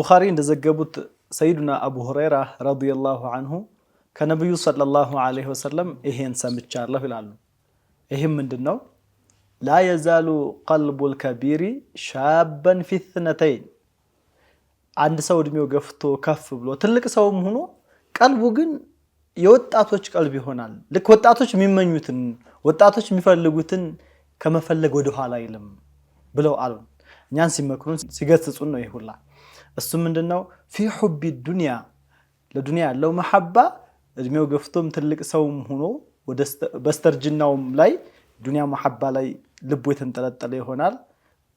ቡኻሪ እንደዘገቡት ሰይዱና አቡ ሁረይራ ረዲየላሁ አንሁ ከነብዩ ሰለላሁ ዐለይሂ ወሰለም ይሄን ሰምቻለሁ ይላሉ። ይሄም ምንድነው? ላ የዛሉ ቀልቡል ከቢሪ ሻበን ፊ እትነተይን። አንድ ሰው እድሜው ገፍቶ ከፍ ብሎ ትልቅ ሰውም ሆኖ ቀልቡ ግን የወጣቶች ቀልብ ይሆናል። ልክ ወጣቶች የሚመኙትን ወጣቶች የሚፈልጉትን ከመፈለግ ወደ ኋላ አይልም ብለው አሉ። እኛን ሲመክሩን ሲገስጹን ነው ይሁላ። እሱ ምንድነው? ፊ ሑቢ ዱንያ፣ ለዱንያ ያለው መሐባ እድሜው ገፍቶም ትልቅ ሰውም ሆኖ በስተርጅናውም ላይ ዱንያ መሐባ ላይ ልቡ የተንጠለጠለ ይሆናል።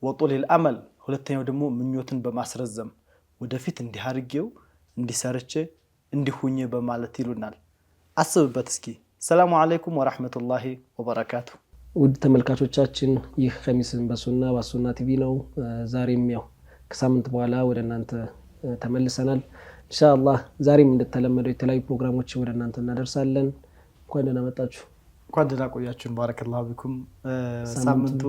ወጡሊል አመል፣ ሁለተኛው ደግሞ ምኞትን በማስረዘም ወደፊት እንዲያርጌው እንዲሰርቼ እንዲሁኝ በማለት ይሉናል። አስብበት እስኪ። ሰላሙ አለይኩም ወራህመቱላሂ ወበረካቱ። ውድ ተመልካቾቻችን ይህ ኸሚስን በሱና ቲቪ ነው። ዛሬም ያው ከሳምንት በኋላ ወደ እናንተ ተመልሰናል። ኢንሻአላህ ዛሬም እንደተለመደው የተለያዩ ፕሮግራሞች ወደ እናንተ እናደርሳለን። እንኳን ደህና መጣችሁ። እንኳን ደህና ቆያችሁ። ባረከላሁ ቢኩም። ሳምንቱ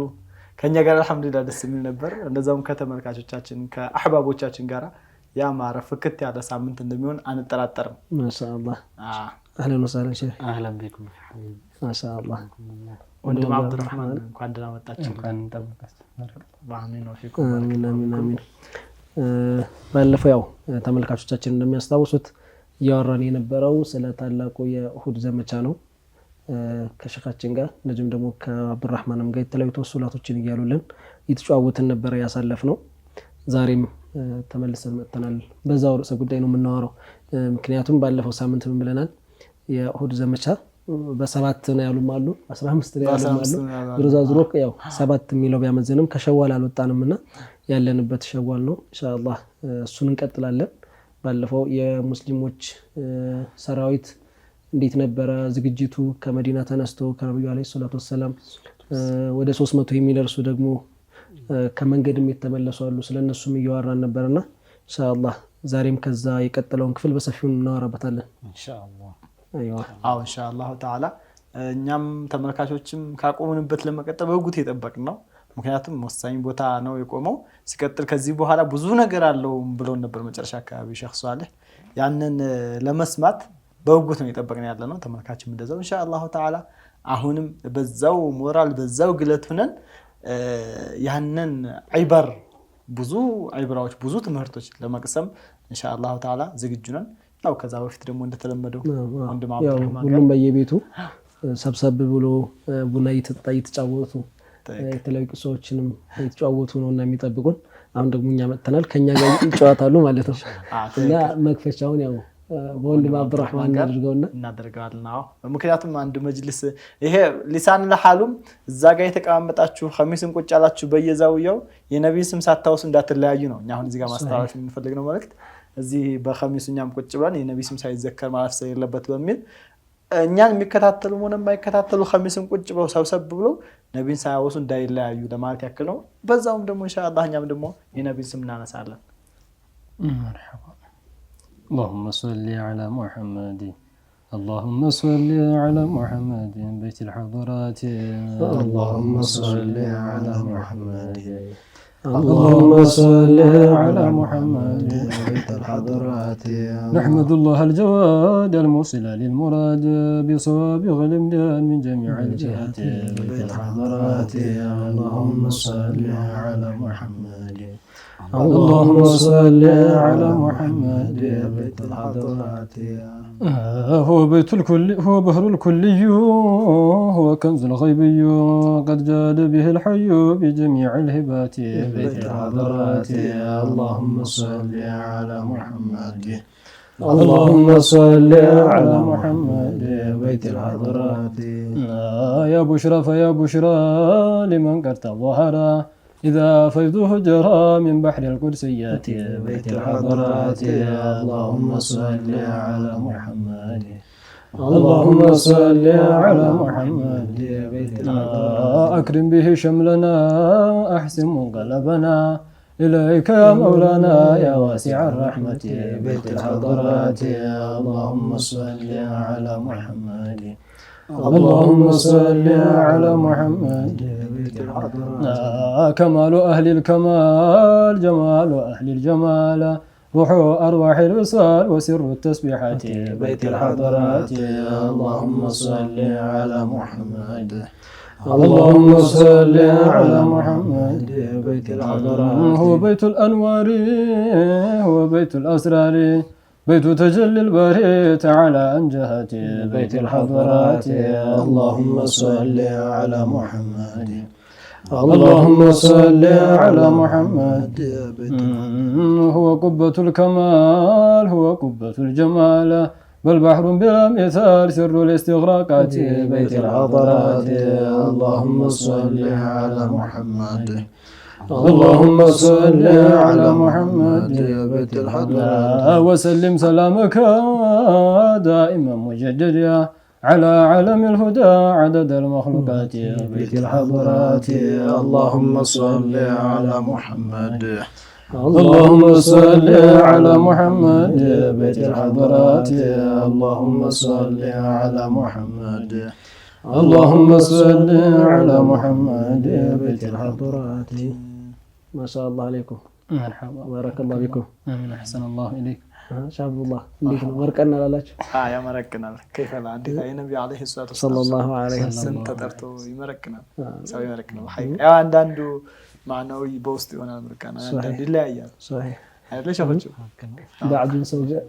ከኛ ጋር አልሐምዱሊላህ ደስ የሚል ነበር። እንደዛውም ከተመልካቾቻችን ከአህባቦቻችን ጋር ያማረ ፍክት ያለ ሳምንት እንደሚሆን አንጠራጠርም። ማሻአላህ። አህለን ወሰህለን ሼህ። አህለን ቢኩም ማሻአላህ። ወንድም አብዱራህማን እንኳን ደህና መጣችሁ። እንኳን ተመጣጣችሁ። አሚን ወፊኩም። አሚን። ባለፈው ያው ተመልካቾቻችን እንደሚያስታውሱት እያወራን የነበረው ስለ ታላቁ የኡሁድ ዘመቻ ነው ከሸኻችን ጋር እንደዚሁም ደግሞ ከአብዱራህማንም ጋር የተለያዩ ተወሱላቶችን እያሉልን እየተጫወትን ነበር ያሳለፍነው። ዛሬም ተመልሰን መጥተናል። በዛው ርዕሰ ጉዳይ ነው የምናወራው። ምክንያቱም ባለፈው ሳምንት ምን ብለናል? የኡሁድ ዘመቻ በ7 ነው ያሉም አሉ፣ 15 ነው ያሉም አሉ። ዝሮ ያው 7 የሚለው ቢያመዘንም ከሸዋል አልወጣንምና ያለንበት ሸዋል ነው። ኢንሻአላህ እሱን እንቀጥላለን። ባለፈው የሙስሊሞች ሰራዊት እንዴት ነበረ ዝግጅቱ? ከመዲና ተነስቶ ከነብዩ አለይሂ ሰላቱ ወሰለም ወደ 300 የሚደርሱ ደግሞ ከመንገድም የተመለሱ አሉ። ስለነሱም እያወራን ነበርና ኢንሻአላህ ዛሬም ከዛ የቀጠለውን ክፍል በሰፊው እናወራበታለን ኢንሻአላህ። አዎ ኢንሻአላህ ተዓላ። እኛም ተመልካቾችም ካቆምንበት ለመቀጠል በጉት የጠበቅን ነው። ምክንያቱም ወሳኝ ቦታ ነው የቆመው። ሲቀጥል ከዚህ በኋላ ብዙ ነገር አለው ብለው ነበር መጨረሻ አካባቢ ሼህ ሷሊህ። ያንን ለመስማት በጉት ነው የጠበቅን ያለ ነው። ተመልካችም እንደዛው ኢንሻአላህ ተዓላ አሁንም በዛው ሞራል በዛው ግለት ሆነን ያንን ዒበር ብዙ ዒብራዎች ብዙ ትምህርቶች ለመቅሰም ኢንሻአላህ ተዓላ ዝግጁ ነን። ያው ከዛ በፊት ደግሞ እንደተለመደው ወንድም አብዱራህማን ሁሉም በየቤቱ ሰብሰብ ብሎ ቡና እየተጫወቱ የተለያዩ ቂሶችንም እየተጫወቱ ነውና የሚጠብቁን። አሁን ደግሞ እኛ መጥተናል፣ ከኛ ጋር ይጫወታሉ ማለት ነው። እና መክፈቻውን ያው በወንድም አብዱራህማን እናደርጋለን። አዎ ምክንያቱም አንድ መጅልስ ይሄ ሊሳን ለሐሉም እዛ ጋር የተቀማመጣችሁ ኸሚስን ቁጭ ያላችሁ በየዛውያው የነብይ ስም ሳታውሱ እንዳትለያዩ ነው። እኛ አሁን እዚህ ጋር ማስተላለፍ የምንፈልገው መልእክት እዚህ በኸሚሱኛም ቁጭ ብለን የነብይ ስም ሳይዘከር ማለፍ ስለሌለበት በሚል እኛን የሚከታተሉ ሆነ የማይከታተሉ ኸሚስን ቁጭ ብለው ሰብሰብ ብለው ነብይን ሳያወሱ እንዳይለያዩ ለማለት ያክል ነው። በዛውም ደግሞ ኢንሻአላህ እኛም ደግሞ የነብይን ስም እናነሳለን። مرحبا. اللهم صل على محمد، اللهم صل على محمد بيت الحضرات، اللهم صل على محمد، اللهم صل على محمد بيت الحضرات. نحمد الله الجواد الموصل للمراد بصوابغ الامداد من جميع الجهات بيت الحضرات. اللهم صل على محمد، اللهم صل على محمد بيت الحضرات. هو بيت الكل، هو بحر الكلي، هو كنز الغيبي، قد جاد به الحي بجميع الهبات بيت الحضرات. اللهم صل على محمد، اللهم صل على محمد بيت الحضرات. يا بشرى فيا بشرى لمن قد تظهر إذا فيضه جرى من بحر القدسيات بيت الحضرات. اللهم صل على محمد، اللهم صل على محمد بيت الحضرات. أكرم به شملنا، أحسن منقلبنا إليك يا مولانا يا واسع الرحمة بيت الحضرات. اللهم صل على محمد، اللهم صل على محمد بيت الحضرات. كمال أهل الكمال، جمال أهل الجمال، روح أرواح الوصال وسر التسبيحات بيت الحضرات اللهم صل على محمد اللهم صل على محمد بيت الحضرات هو بيت الأنوار هو بيت الأسرار بيت تجلي الباري تعالى عن جهة بيت الحضرات اللهم صل على محمد اللهم صل على محمد هو قبة الكمال هو قبة الجمال بل بحر بلا مثال سر الاستغراقات بيت الحضرات اللهم صل على محمد اللهم صل على محمد بيت الحضرات وسلم سلامك دائما مجددا على علم الهدى عدد المخلوقات بيت الحضرات اللهم صل على محمد اللهم صل على محمد بيت الحضرات اللهم صل على محمد اللهم صل على محمد بيت الحضرات ما شاء الله عليكم مرحبا بارك الله بكم آمين أحسن الله إليك شعب الله እንዴት ነው ወርቀና ላላችሁ ያመረቅናል ከይፈ ለአንዲት አይ ነብዩ አለይሂ ሰላቱ ሰለላሁ ዐለይሂ ወሰለም ተጠርቶ ይመረቅናል ሰው ይመረቅናል ሐቂቃ ያው አንዳንዱ ማዕናዊ በውስጥ ይሆናል ምርቃና አንዳንዱ ይለያያል صحيح አይደለ ሸፈቹ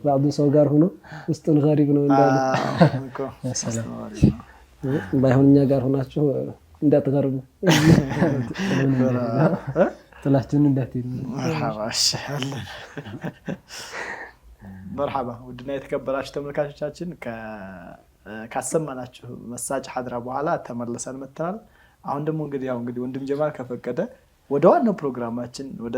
بعض ሰው ጋር ሆኖ ውስጡን غريب ነው እንዳለ እኮ ባይሆን እኛ ጋር ሆናችሁ እንዳትገርሙ ጥላችን እንዳትሄዱ مرحبا مرحبا ውድና የተከበራችሁ ተመልካቾቻችን ካሰማናችሁ መሳጭ ሐድራ በኋላ ተመልሰን መጥተናል። አሁን ደግሞ እንግዲህ ወንድም ጀማል ከፈቀደ ወደ ዋናው ፕሮግራማችን ወደ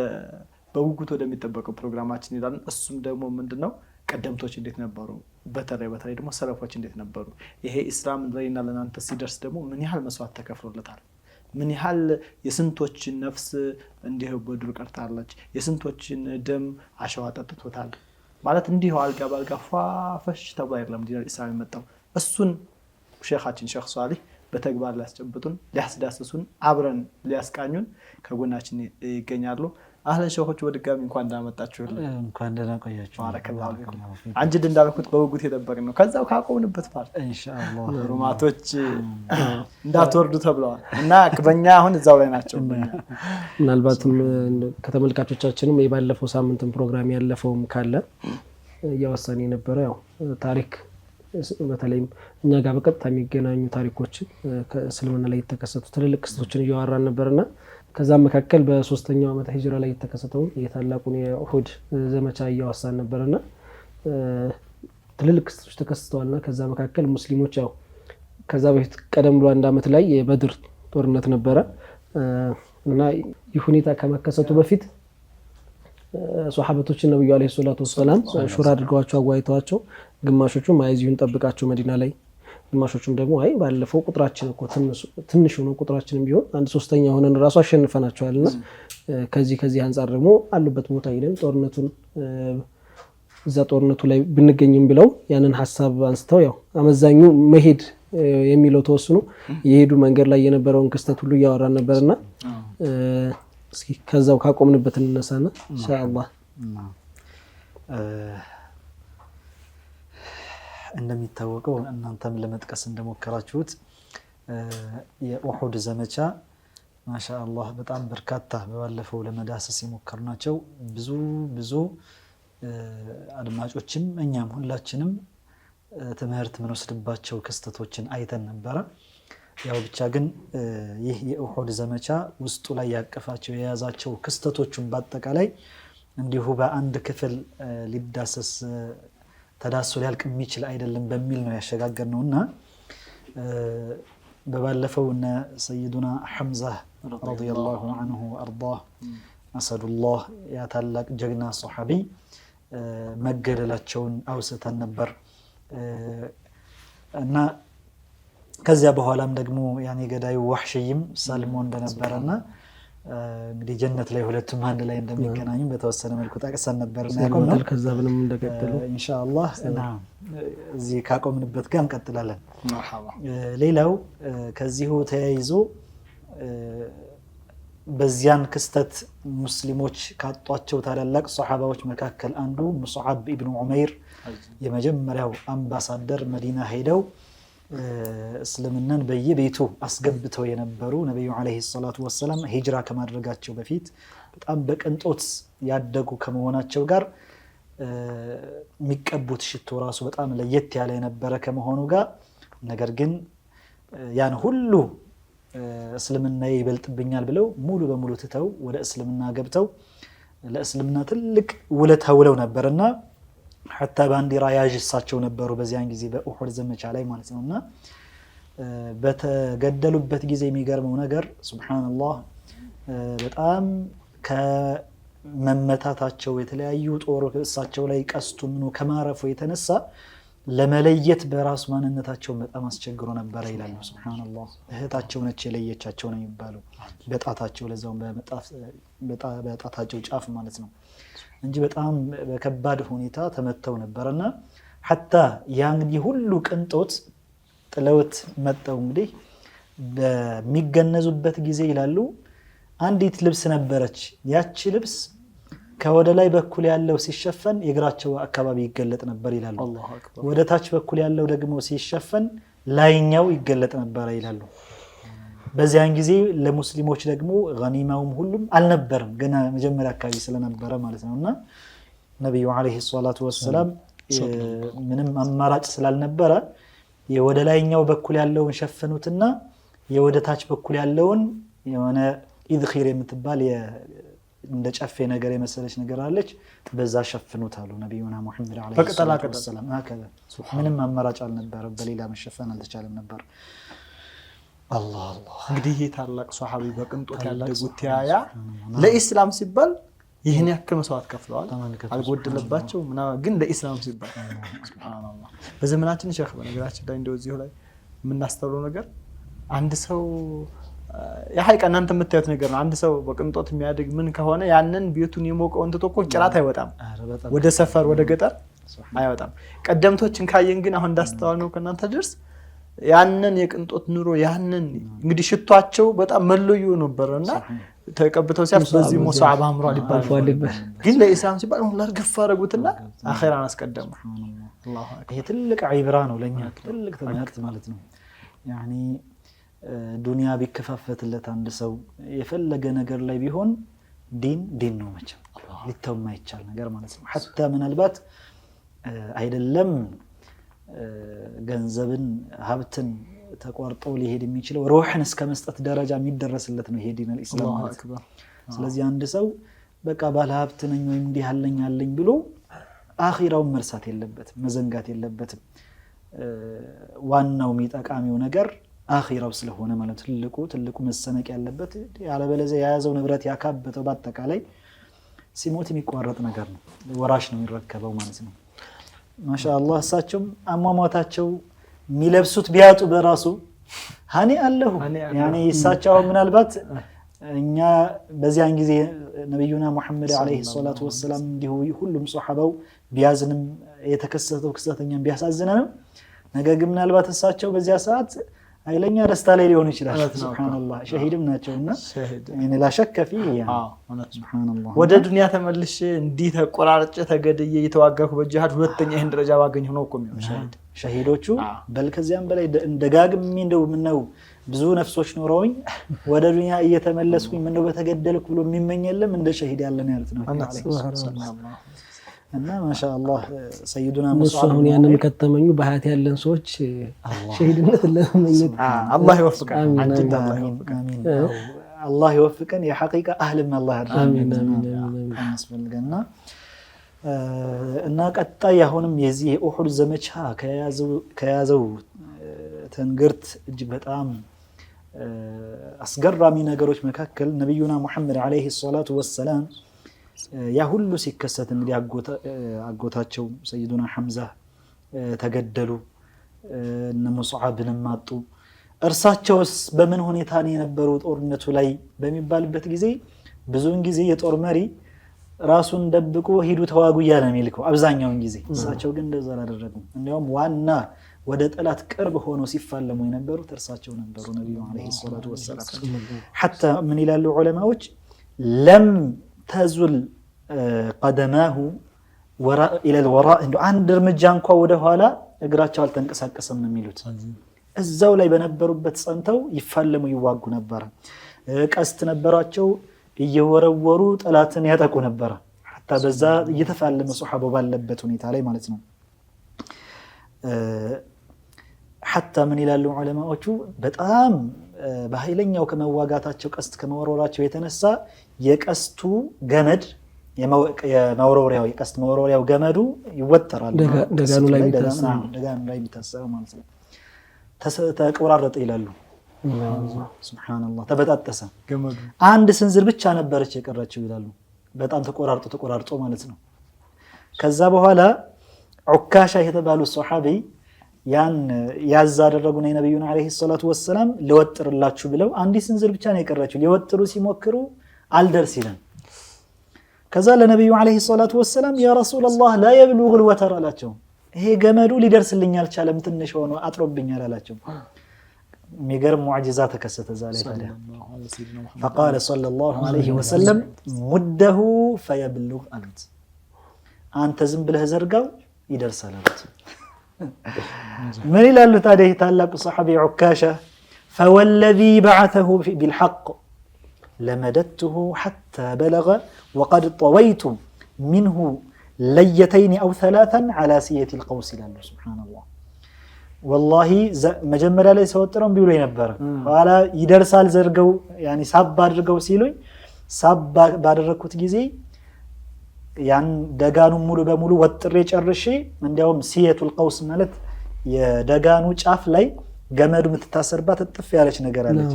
በጉጉት ወደሚጠበቀው ፕሮግራማችን ይላል። እሱም ደግሞ ምንድነው ቀደምቶች እንዴት ነበሩ፣ በተለይ ደግሞ ሰለፎች እንዴት ነበሩ፣ ይሄ እስላም ለይና ለናንተ ሲደርስ ደግሞ ምን ያህል መስዋዕት ተከፍሎለታል፣ ምን ያህል የስንቶችን ነፍስ እንዲህ በዱር ቀርታለች፣ የስንቶችን ደም አሸዋ ጠጥቶታል ማለት እንዲሁ አልጋ ባልጋ ፋፈሽ ተብሎ አይደለም ዲን ኢስላም የመጣው። እሱን ሼኻችን ሼኽ ሷሊህ በተግባር ሊያስጨብጡን ሊያስዳስሱን አብረን ሊያስቃኙን ከጎናችን ይገኛሉ። አህለን ሼኾች በድጋሚ እንኳን እንዳመጣችሁ እንኳን ደህና ቆያችሁ። ባረከላሁ ፊኩም። አንጅድ እንዳልኩት በውጉት የጠበቅን ነው። ከዛው ካቆምንበት ፓርት ኢንሻአላህ ሩማቶች እንዳትወርዱ ተብለዋል እና በእኛ አሁን እዛው ላይ ናቸው። ምናልባትም ከተመልካቾቻችንም የባለፈው ሳምንትን ፕሮግራም ያለፈውም ካለ እያወሳን የነበረ ያው ታሪክ በተለይም እኛ ጋር በቀጥታ የሚገናኙ ታሪኮችን ከእስልምና ላይ የተከሰቱ ትልልቅ ክስተቶችን እያወራን ነበርና ከዛም መካከል በ3ኛው ዓመተ ሂጅራ ላይ የተከሰተው የታላቁን የኡሁድ ዘመቻ እያወሳን ነበርና ትልልቅ ክስተቶች ተከስተዋልና ከዛ መካከል ሙስሊሞች ያው ከዛ በፊት ቀደም ብሎ አንድ ዓመት ላይ የበድር ጦርነት ነበረ እና ይህ ሁኔታ ከመከሰቱ በፊት ሷሃበቶች ነብዩ አለይሂ ሰላቱ ወሰለም ሹራ አድርገዋቸው አዋይተዋቸው ግማሾቹ ማይዚሁን ጠብቃቸው መዲና ላይ ግማሾቹም ደግሞ አይ ባለፈው ቁጥራችን እኮ ትንሽ ሆኖ ቁጥራችንም ቢሆን 1/3 ሆነን ራሱ አሸንፈናቸዋልና ከዚህ አንፃር ደግሞ አሉበት ቦታ ሄደን ጦርነቱን እዛ ጦርነቱ ላይ ብንገኝም ብለው ያንን ሐሳብ አንስተው ያው አመዛኙ መሄድ የሚለው ተወስኖ የሄዱ መንገድ ላይ የነበረውን ክስተት ሁሉ ያወራን ነበርና እስኪ ከዛው ካቆምንበት እንነሳና ኢንሻአላህ እንደሚታወቀው እናንተም ለመጥቀስ እንደሞከራችሁት የኡሁድ ዘመቻ ማሻአላህ በጣም በርካታ በባለፈው ለመዳሰስ የሞከርናቸው ብዙ አድማጮችም እኛም ሁላችንም ትምህርት ምንወስድባቸው ክስተቶችን አይተን ነበረ። ያው ብቻ ግን ይህ የኡሁድ ዘመቻ ውስጡ ላይ ያቀፋቸው የያዛቸው ክስተቶችን በአጠቃላይ እንዲሁ በአንድ ክፍል ሊዳሰስ ተዳሶ ሊያልቅ የሚችል አይደለም በሚል ነው ያሸጋገርነውና በባለፈው እነ ሰይዱና ሐምዛ ረዲየላሁ ዐንሁ ወአርዳህ አሰዱላህ ያ ታላቅ ጀግና ሱሐቢ መገደላቸውን አውስተን ነበር እና ከዚያ በኋላም ደግሞ ያኔ ገዳዩ ወህሽይም ሰልሞ እንደነበረና እንግዲህ ጀነት ላይ ሁለቱም አንድ ላይ እንደሚገናኙ በተወሰነ መልኩ ጠቅሰን ነበርና ያቆምነው ከዛ ምንም እንደቀጠሉ ኢንሻአላህ እና እዚህ ካቆምንበት ጋር እንቀጥላለን። ሌላው ከዚሁ ተያይዞ በዚያን ክስተት ሙስሊሞች ካጧቸው ታላላቅ ሱሐባዎች መካከል አንዱ ሙስዓብ ኢብኑ ዑመይር የመጀመሪያው አምባሳደር መዲና ሄደው እስልምናን በየቤቱ አስገብተው የነበሩ ነብዩ አለይሂ ሰላቱ ወሰለም ሂጅራ ከማድረጋቸው በፊት በጣም በቅንጦት ያደጉ ከመሆናቸው ጋር የሚቀቡት ሽቶ ራሱ በጣም ለየት ያለ የነበረ ከመሆኑ ጋር ነገር ግን ያን ሁሉ እስልምና ይበልጥብኛል ብለው ሙሉ በሙሉ ትተው ወደ እስልምና ገብተው ለእስልምና ትልቅ ውለታ ውለው ነበርና حتى ባንዲራ ያጅሳቸው ነበሩ በዚያን ጊዜ በኡሁድ ዘመቻ ላይ ማለት ነውና በተገደሉበት ጊዜ የሚገርመው ነገር ሱብሃንአላህ በጣም ከመመታታቸው የተለያዩ ጦር እሳቸው ላይ ቀስቱ ምኑ ከማረፉ የተነሳ ለመለየት በራስ ማንነታቸው በጣም አስቸግሮ ነበር ይላሉ ሱብሃንአላህ እህታቸው ነች የለየቻቸው ነው የሚባለው በጣታቸው ለዛው በጣታቸው ጫፍ ማለት ነው እንጂ በጣም በከባድ ሁኔታ ተመተው ነበርና حتى ያን ሁሉ ቅንጦት ጥለውት መጣው እንግዲህ በሚገነዙበት ጊዜ ይላሉ አንዲት ልብስ ነበረች ያቺ ልብስ ከወደ ላይ በኩል ያለው ሲሸፈን የግራቸው አካባቢ ይገለጥ ነበር ይላሉ ወደ ታች በኩል ያለው ደግሞ ሲሸፈን ላይኛው ይገለጥ ነበር ይላሉ በዚያን ጊዜ ለሙስሊሞች ደግሞ ገኒማውም ሁሉም አልነበረም ገና መጀመሪያ አካባቢ ስለነበረ ማለት ነውና ነብዩ አለይሂ ሰላቱ ወሰለም ምንም አማራጭ ስላልነበረ የወደ ላይኛው በኩል ያለውን ሸፈኑትና የወደ ታች በኩል ያለውን የሆነ ኢድኺር የምትባል እንደ ጨፌ ነገር የመሰለች ነገር አለች በዛ ሸፍኑት አሉ ነብዩና መሐመድ አለይሂ ሰላቱ ወሰለም ምንም አማራጭ አልነበረ በሌላ መሸፈን አልተቻለም ነበር አላህ እንግዲህ ታላቅ ሱሐቢ በቅንጦት ያደጉት ያያ ለኢስላም ሲባል ይህን ያክል መስዋዕት ከፍለዋል አልጎደለባቸው ግን ለኢስላም ሲባል ሱብሃንአላህ በዘመናችን ሸህ በነገራችን ላይ እንደዚህ ላይ የምናስተውለው ነገር አንድ ሰው ያሐይቀ እናንተ የምታዩት ነገር ነው አንድ ሰው በቅንጦት የሚያድግ ምን ከሆነ ያንን ቤቱን የሞቀው እንትቶኮ ጭራት አይወጣም ወደ ሰፈር ወደ ገጠር አይወጣም ቀደምቶችን ካየን ግን አሁን እንዳስተዋል ነው ከናንተ ድርስ ያንን የቅንጦት ኑሮ ያንን እንግዲህ ሽቷቸው በጣም መለዩ ነበርና ተቀብተው ሲያፍ በዚህ ሙስዓብ አምሯል ይባላል ግን ለኢስላም ሲባል ሁሉ ገፋ አረጉትና አኺራን አስቀደሙ አላሁ አክበር ይሄ ትልቅ ዒብራ ነው ለኛ ትልቅ ትምህርት ማለት ነው ያኒ ዱንያ ቢከፋፈትለት አንድ ሰው የፈለገ ነገር ላይ ቢሆን ዲን ነው መቼም ሊተው የማይቻል ነገር ማለት ነው حتى ምናልባት አይደለም ገንዘብን ሀብትን ተቋርጦ ሊሄድ የሚችለው ሩህን እስከ መስጠት ደረጃ የሚደረስለት ነው ይሄ ዲን الاسلام ማለት ነው ስለዚህ አንድ ሰው በቃ ባለ ሀብት ነኝ ወይ እንዲህ አለኝ ብሎ አኺራውን መርሳት የለበትም መዘንጋት የለበትም ዋናው የሚጠቃሚው ነገር አኺራው ስለሆነ ማለት ትልቁ መሰነቅ ያለበት ያለበለዚያ የያዘው ንብረት ያካበተው በአጠቃላይ ሲሞት የሚቋረጥ ነገር ነው ወራሽ ነው የሚረከበው ማለት ነው ማሻአላህ እሳቸውም አሟሟታቸው የሚለብሱት ቢያጡ በራሱ ሃኒ አለሁ ያኒ እሳቸው ምናልባት እኛ በዚያን ጊዜ ነብዩና መሐመድ አለይሂ ሰላቱ ወሰለም እንዲሁ ሁሉም ሱሐባው ቢያዝንም የተከሰተው ክስተተኛም ቢያሳዝነንም ነገር ግን ምናልባት እሳቸው በዚያ ሰዓት አይለኛ ደስታ ላይ ሊሆን ይችላል ሱብሃንአላህ ሸሂድም ናቸውና እኔ لا شك فيه ሱብሃንአላህ ወደ ዱንያ ተመልሼ እንዲህ ተቆራርጬ ተገደየ የተዋጋኩ በጂሃድ ሁለተኛ ይሄን ደረጃ ባገኝ ሆኖ እኮ ነው ሸሂዶቹ በልከዚያም በላይ ደጋግም እንደው ምነው ብዙ ነፍሶች ኖረውኝ ወደ ዱንያ እየተመለስኩኝ ምነው በተገደልኩ ብሎ የሚመኘለም እንደ ሸሂድ ያለን ያሉት ነው ሱብሃንአላህ እና ማሻአላህ ሰይዱና ሙስዓብ ያንን ከተመኙ በሐያት ያለን ሰዎች ሸሂድነት ለመመኘት አላህ ይወፍቀን አላህ ይወፍቀን የሐቂቃ አህልም አላህ አሚን አስፈልገና እና ቀጣይ አሁንም የዚህ የኡሁድ ዘመቻ ከያዘው ተንግርት እጅግ በጣም አስገራሚ ነገሮች መካከል ነብዩና መሐመድ አለይሂ ሰላቱ ወሰለም ያ ሁሉ ሲከሰት እንግዲህ አጎታቸው ሰይዱና ሐምዛ ተገደሉ እነ ሙስዓብንም ማጡ እርሳቸውስ በምን ሁኔታ ነው የነበሩ ጦርነቱ ላይ በሚባልበት ጊዜ ብዙውን ጊዜ የጦር መሪ ራሱን ደብቆ ሄዱ ተዋጉ ያለ መልኩ አብዛኛውን ጊዜ እሳቸው ግን እንደዛ አላደረጉም እንዲያውም ዋና ወደ ጠላት ቅርብ ሆነው ሲፋለሙ የነበሩት እርሳቸው ነበሩ ነብዩ አለይሂ ሰላቱ ወሰላም። حتى ምን ይላሉ ዑለማዎች ለም ተዙል قدماه وراء الى الوراء እንደ አንድ እርምጃ እንኳን ወደ ኋላ እግራቸው አልተንቀሳቀሰም ነው የሚሉት። እዛው ላይ በነበሩበት ጸንተው ይፋለሙ ይዋጉ ነበር። ቀስት ነበራቸው እየወረወሩ ጠላትን ያጠቁ ነበር። حتى በዛ እየተፋለመ ሱሐባው ባለበት ሁኔታ ላይ ማለት ነው። حتى ምን ይላሉ ዑለማዎቹ በጣም በኃይለኛው ከመዋጋታቸው ቀስት ከመወረወራቸው የተነሳ የቀስቱ ገመድ የመወረወሪያው የቀስት መወረወሪያው ገመዱ ይወጠራል። ደጋኑ ላይ የሚታሰረው ማለት ነው። ተቆራረጠ ይላሉ። ሱብሃንአላህ ተበጣጠሰ። አንድ ስንዝር ብቻ ነበረች የቀረችው ይላሉ። በጣም ተቆራርጦ ማለት ነው። ከዛ በኋላ ዑካሻ የተባሉ ሱሐቢ ያን ያዛ አደረጉና የነብዩን አለይሂ ሰላቱ ወሰለም ለወጥርላችሁ ብለው አንድ ስንዝር ብቻ ነው የቀረችው። ሊወጥሩ ሲሞክሩ አልደርስ ይላል። ከዛ ለነብዩ አለይሂ ሰላቱ ወሰለም ያ ረሱላህ ላ የብሉغ الوتر አላቸው። ይሄ ገመዱ ሊደርስልኝ አልቻለም ትንሽ ሆኖ አጥሮብኛል አላቸው። የሚገርም ሙዕጂዛ ተከሰተ ዛሬ ታዲያ فقال صلى الله عليه وسلم مده فيبلغ አሉት። አንተ ዝም ብለህ ዘርጋው ይደርሳል አሉት። ምን ይላሉ ታዲያ ታላቁ ሰሐቢ ዑካሻ فوالذي بعثه بالحق لمددته حتى بلغ وقد طويت منه ليتين أو ثلاثا على سية القوس لله سبحان الله والله مجمرة ليس وترهم بيقولوا ينبر قال يدرسال زرقو يعني ساب بادرقو سيلوي ساب بادرقوت جزي يعني دقانو مولو بمولو وتريج الرشي من ديوم سية القوس مالت يدقانو جاف لي ገመዱ ምትታሰርባት ጥፍ ያለች ነገር አለች።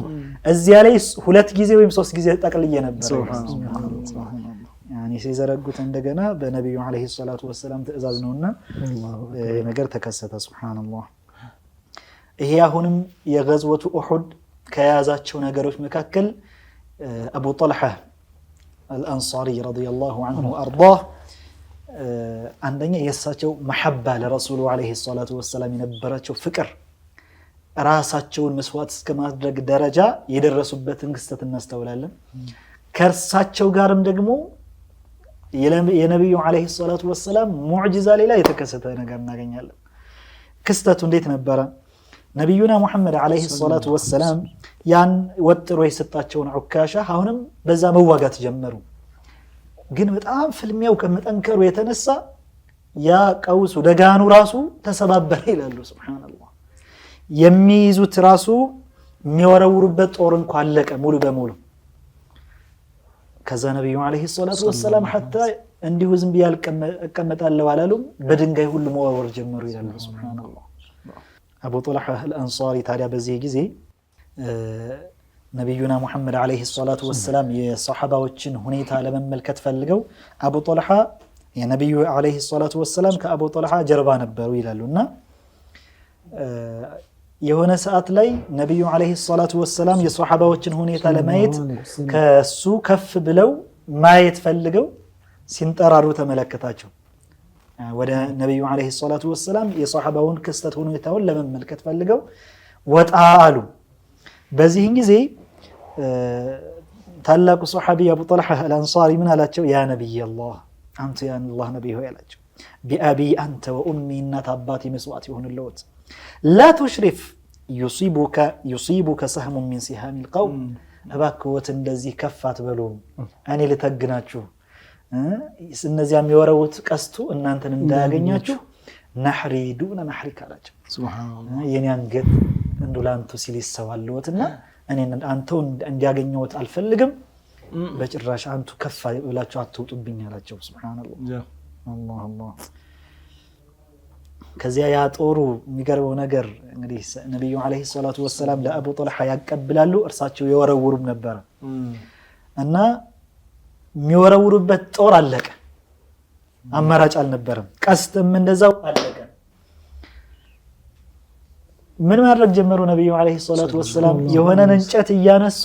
እዚያ ላይ ሁለት ጊዜ ወይም ሶስት ጊዜ ተጠቅልየ ነበር። ያኒ ሲዘረጉት እንደገና በነብዩ አለይሂ ሰላቱ ወሰለም ትእዛዝ ነውና ነገር ተከሰተ። ሱብሃንአላህ። ይሄ አሁንም የገዝወቱ ኡሁድ ከያዛቸው ነገሮች መካከል አቡ ጠልሃ አልአንሳሪ ረዲየላሁ ዐንሁ ወአርዳህ አንደኛ የሳቸው መሐባ ለረሱሉ አለይሂ ሰላቱ ወሰለም የነበራቸው ፍቅር ራሳቸውን መስዋዕት እስከማድረግ ደረጃ የደረሱበትን ክስተት እናስተውላለን። ከርሳቸው ጋርም ደግሞ የነብዩ አለይሂ ሰላቱ ወሰለም ሙዕጂዛ ሌላ የተከሰተ ነገር እናገኛለን። ክስተቱ እንዴት ነበረ? ነብዩና ሙሐመድ አለይሂ ሰላቱ ወሰለም ያን ወጥሮ የሰጣቸውን ዑካሻ አሁንም በዛ መዋጋት ጀመሩ። ግን በጣም ፍልሚያው ከመጠንከሩ የተነሳ ያ ቀውሱ ደጋኑ ራሱ ተሰባበረ ይላሉ። ሱብሃንአላህ። የሚይዙት ራሱ የሚወረውሩበት ጦር እንኳን አለቀ ሙሉ በሙሉ። ከዛ ነብዩ አለይሂ ሰላቱ ወሰለም حتى እንዲሁ ዝም ቢያል ቀመጣለው አላሉም። በድንጋይ ሁሉ መወርወር ጀመሩ ይላሉ። ሱብሃንአላህ። አቡ ጠልሃ አልአንሳሪ ታዲያ በዚህ ጊዜ ነብዩና ሙሐመድ አለይሂ ሰላቱ ወሰለም የሷሐባዎችን ሁኔታ ለመመልከት ፈልገው አቡ ጠልሃ የነብዩ አለይሂ ሰላቱ ወሰለም ከአቡ ጠልሃ ጀርባ ነበሩ ይላሉና የሆነ ሰዓት ላይ ነብዩ አለይሂ ሰላቱ ወሰለም የሷሐባዎችን ሁኔታ ለማየት ከሱ ከፍ ብለው ማየት ፈልገው ሲንጠራሩ ተመለከታቸው። ወደ ነብዩ አለይሂ ሰላቱ ወሰለም የሷሐባውን ክስተት ሁኔታውን ለመመልከት ፈልገው ወጣ አሉ። በዚህ ጊዜ ታላቁ ሷሐቢ አቡ ጠልሃ አልአንሳሪ ምን አላቸው? ያ ነብይ አላህ አንተ ያ አላህ ነብይ ሆይ አላቸው። ቢአቢ አንተ ወኡሚ እናት አባቴ መስዋዕት ይሁንልዎት لا تشرف يصيبك سهم من سهام القوم እባክዎት እንደዚህ ከፋት በሉ እኔ ልተግናችሁ እነዚያ የሚወረውት ቀስቱ እናንተን እንዳያገኛችሁ ነህሪ ዱነ ነህሪክ አላቸው። ሱብሃንአላህ። የኔ አንገት እንዱላንቱ ሲል ይሰዋልዎትና እኔ አንተው እንዲያገኘዎት አልፈልግም በጭራሽ አንቱ ከፋ ብላችሁ አትውጡብኝ አላቸው። ሱብሃንአላህ። አላህ አላህ። ከዚያ ያ ጦሩ የሚገርበው ነገር እንግዲህ ነብዩ አለይሂ ሰላቱ ወሰለም ለአቡ ጠልሃ ያቀብላሉ፣ እርሳቸው የወረውሩም ነበር እና የሚወረውሩበት ጦር አለቀ። አማራጭ አልነበረም። ቀስትም እንደዛው አለቀ። ምን ማድረግ ጀመሩ? ነብዩ አለይሂ ሰላቱ ወሰለም የሆነ እንጨት እያነሱ